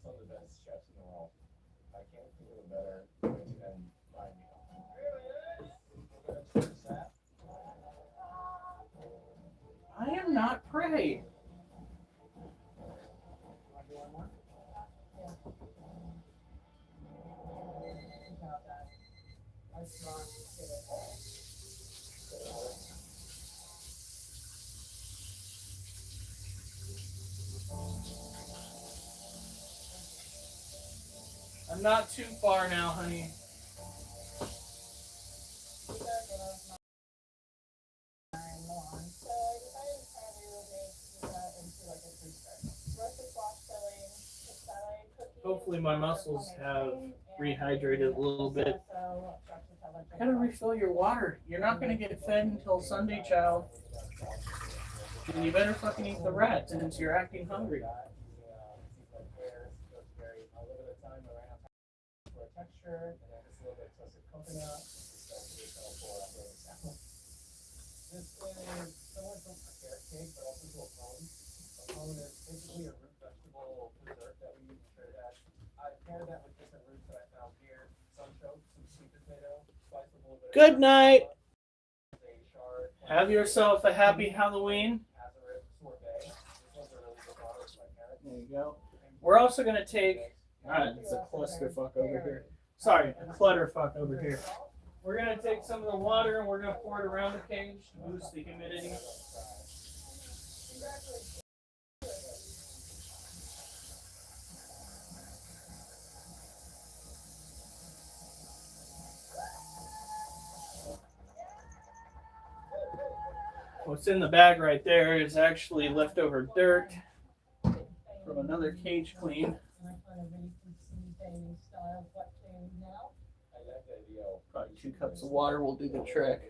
Some of the best chefs in the world. I can't think of a better way to end my meal. I am not prey. I'm not too far now, honey. Hopefully my muscles have rehydrated a little bit. I gotta refill your water. You're not gonna get fed until Sunday, child. And you better fucking eat the rat since you're acting hungry. Texture, and then just a little bit of toasted coconut. This is similar to a carrot cake, but also to a pone. A pone is basically a root vegetable dessert that we use in Trinidad. I paired that with different roots that I found here. Sunchoke, some sweet potato, sliced with a little bit of Good night. Have yourself a happy Halloween. sorbet. This one's a really good one. It's my parents. There you go. We're also gonna take. It's a clusterfuck over here. Sorry, a clutterfuck over here. We're gonna take some of the water and we're gonna pour it around the cage to boost the humidity. What's in the bag right there is actually leftover dirt from another cage clean. Probably 2 cups of water will do the trick.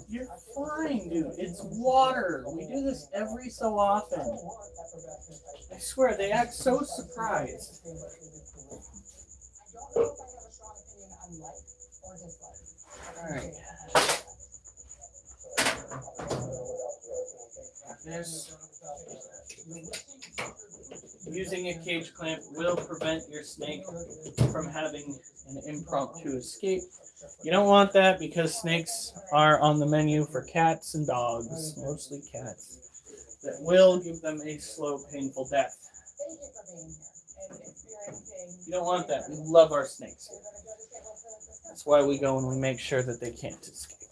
You're fine, dude. It's water. We do this every so often. I swear, they act so surprised. Alright. This. Using a cage clamp will prevent your snake from having an impromptu escape. You don't want that because snakes are on the menu for cats and dogs, mostly cats, that will give them a slow, painful death. You don't want that. We love our snakes. That's why we go and we make sure that they can't escape.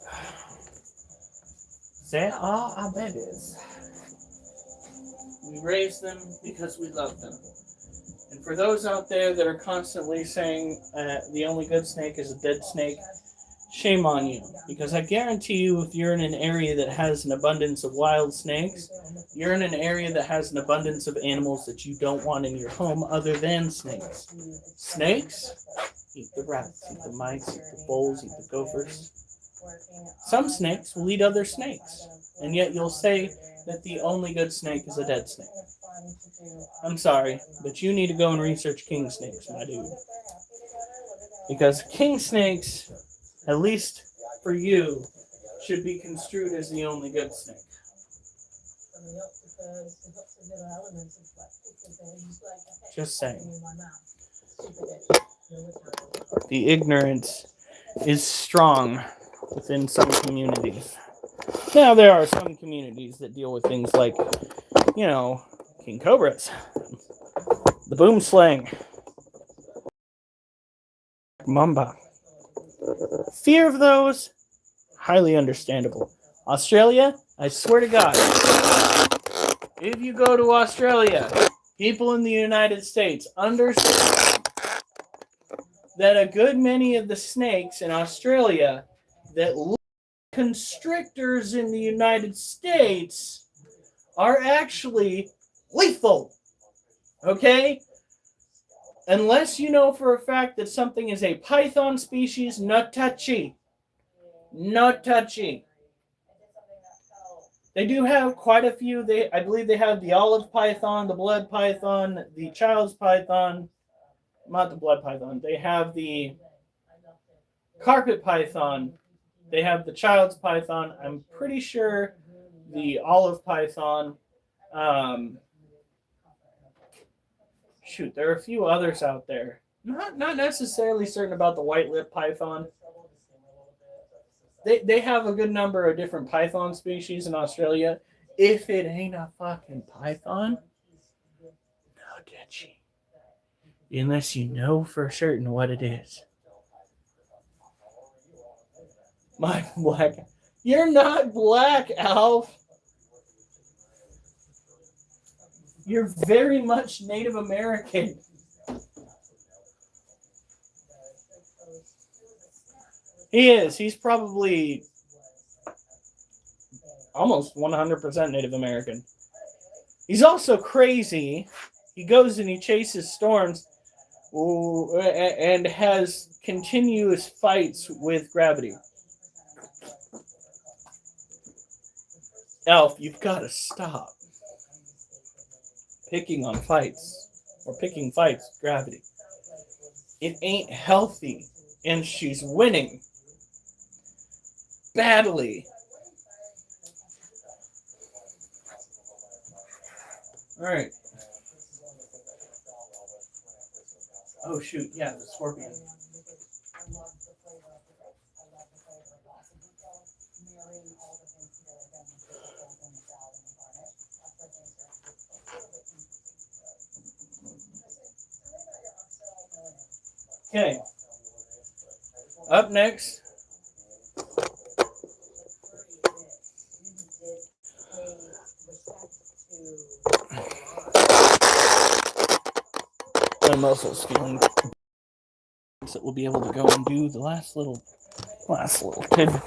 They are our babies. We raise them because we love them. And for those out there that are constantly saying the only good snake is a dead snake, shame on you. Because I guarantee you, if you're in an area that has an abundance of wild snakes, you're in an area that has an abundance of animals that you don't want in your home other than snakes. Snakes eat the rats, eat the mice, eat the voles, eat the gophers. Some snakes will eat other snakes, and yet you'll say that the only good snake is a dead snake. I'm sorry, but you need to go and research king snakes, my dude. Because king snakes, at least for you, should be construed as the only good snake. Just saying. The ignorance is strong within some communities. Now, there are some communities that deal with things like, you know, king cobras, the boom slang, mamba. Fear of those, highly understandable. Australia, I swear to God, if you go to Australia, people in the United States understand that a good many of the snakes in Australia that look like constrictors in the United States are actually lethal. Okay? Unless you know for a fact that something is a python species, not touchy. Not touchy. They do have quite a few. I believe they have the olive python, the blood python, the child's python. Not the blood python. They have the carpet python. They have the child's python. I'm pretty sure the olive python. There are a few others out there. Not necessarily certain about the white-lipped python. They have a good number of different python species in Australia. If it ain't a fucking python, no touchy. Unless you know for certain what it is. My black. You're not black, Alf. You're very much Native American. He is. He's probably almost 100% Native American. He's also crazy. He goes and he chases storms and has continuous fights with gravity. Alf, you've got to stop picking on fights or picking fights with gravity. It ain't healthy. and she's winning badly. All right. Oh shoot! Yeah, the scorpion. Okay. Up next. My muscles feeling that we'll be able to go and do the last little tidbit.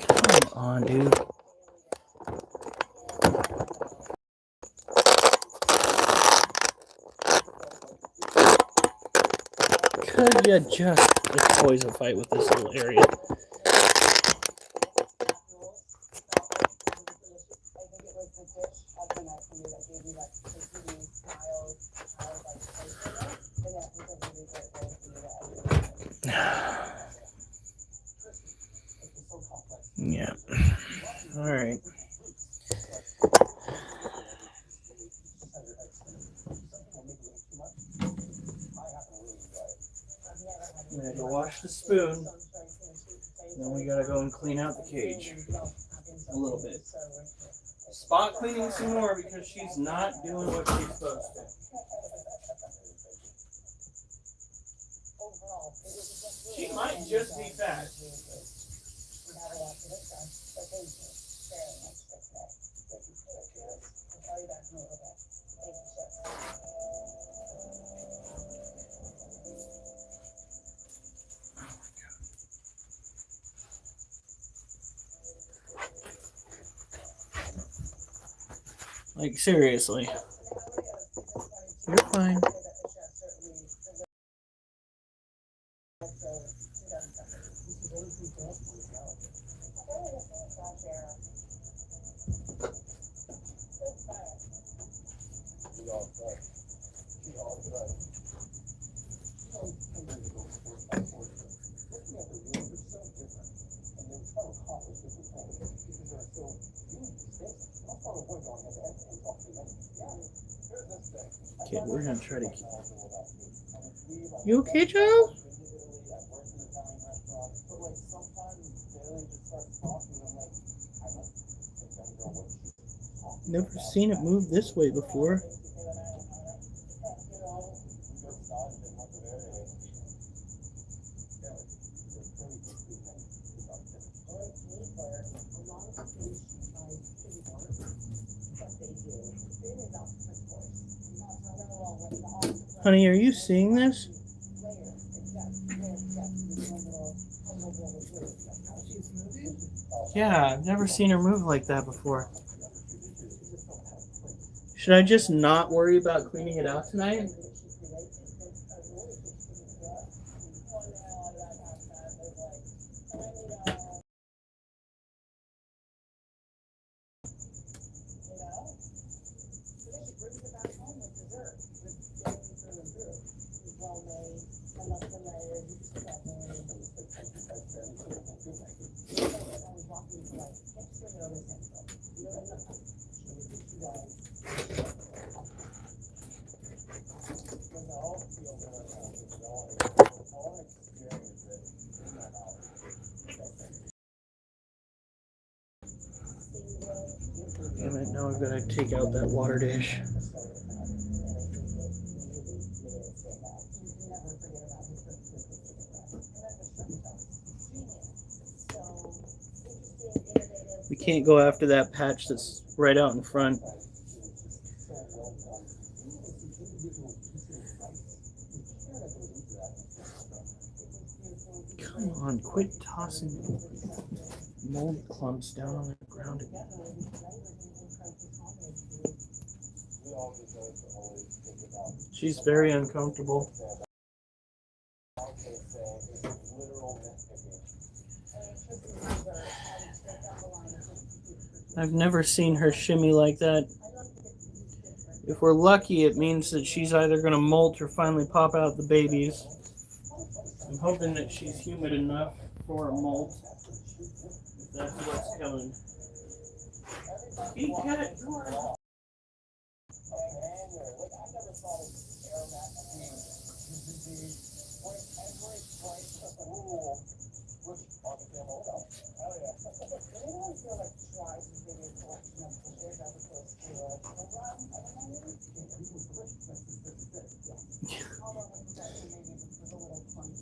Come on, dude. Could you just, it's always a fight with this little area. Yeah. All right. I'm gonna go wash the spoon. Then we gotta go and clean out the cage a little bit. Spot cleaning some more because she's not doing what she's supposed to. She might just be fat. Like, seriously. You're fine. Okay, we're gonna try to keep. You okay, child? Never seen it move this way before. Honey, are you seeing this? Yeah, I've never seen her move like that before. Should I just not worry about cleaning it out tonight? Damn it, now I've got to take out that water dish. We can't go after that patch that's right out in front. Come on, quit tossing mold clumps down on the ground again. She's very uncomfortable. I've never seen her shimmy like that. If we're lucky, it means that she's either going to molt or finally pop out the babies. I'm hoping that she's humid enough for a molt. If that's what's coming. Big cat, you are...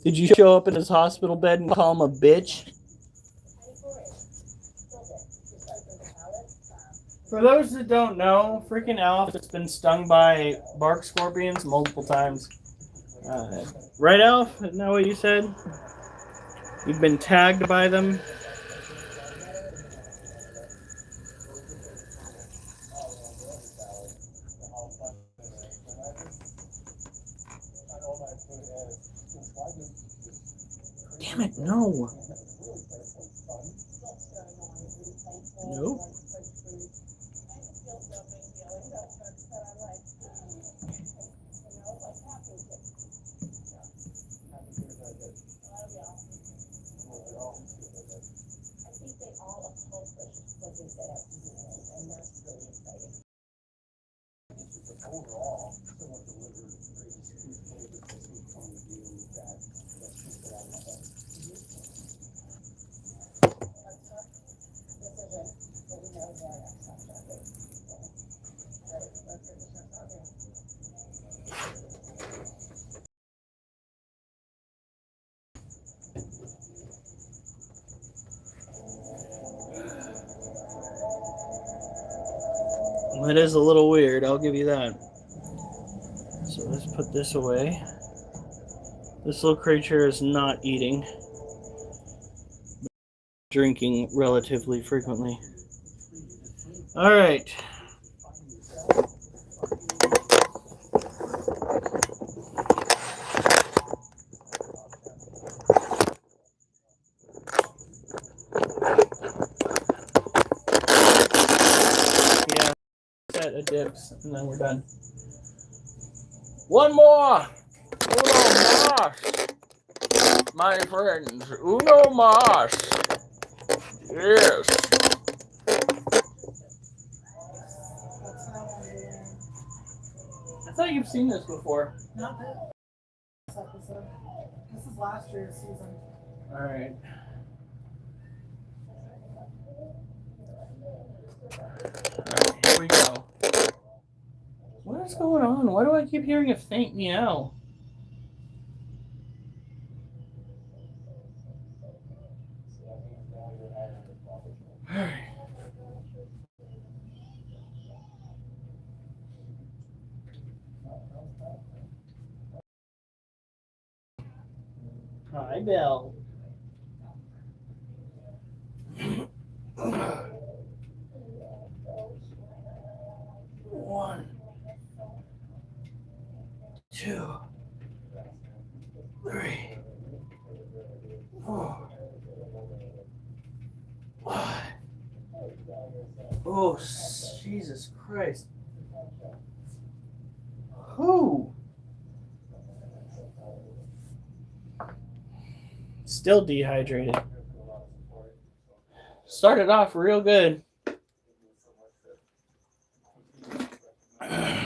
Did you show up in his hospital bed and call him a bitch? For those that don't know, freaking Alf has been stung by bark scorpions multiple times. Right, Alf? Isn't that what you said? You've been tagged by them? Damn it, no. Nope. It is a little weird, I'll give you that. So let's put this away. This little creature is not eating, but drinking relatively frequently. All right. Yeah, set of dips, and then we're done. One more! Uno mas! My friends, uno mas! Yes! I thought you've seen this before. Not this episode. This is last year's season. Alright. Alright, here we go. What is going on? Why do I keep hearing a faint meow? Alright. Hi, Belle. One, two, three, four, five. Oh, Jesus Christ. Who? Still dehydrated. Started off real good.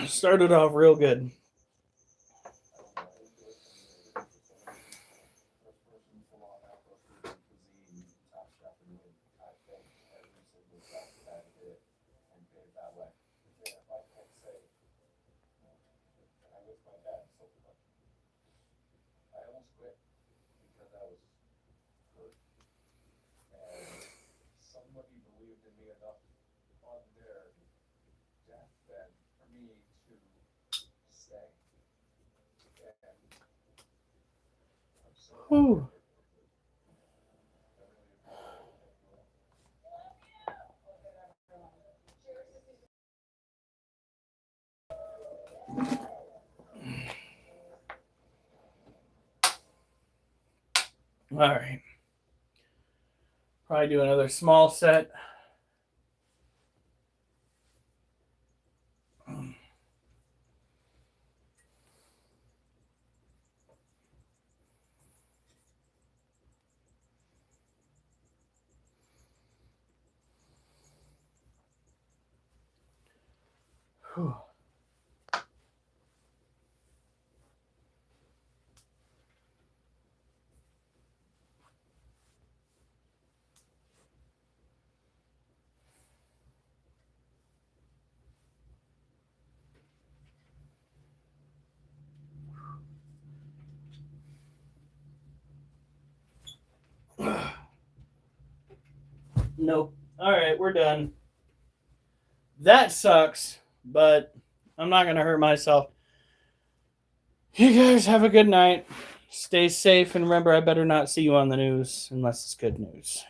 Started off real good. Whew. All right. Probably do another small set. Whew. Nope. All right, we're done. That sucks, but I'm not going to hurt myself. You guys have a good night. Stay safe, and remember, I better not see you on the news unless it's good news.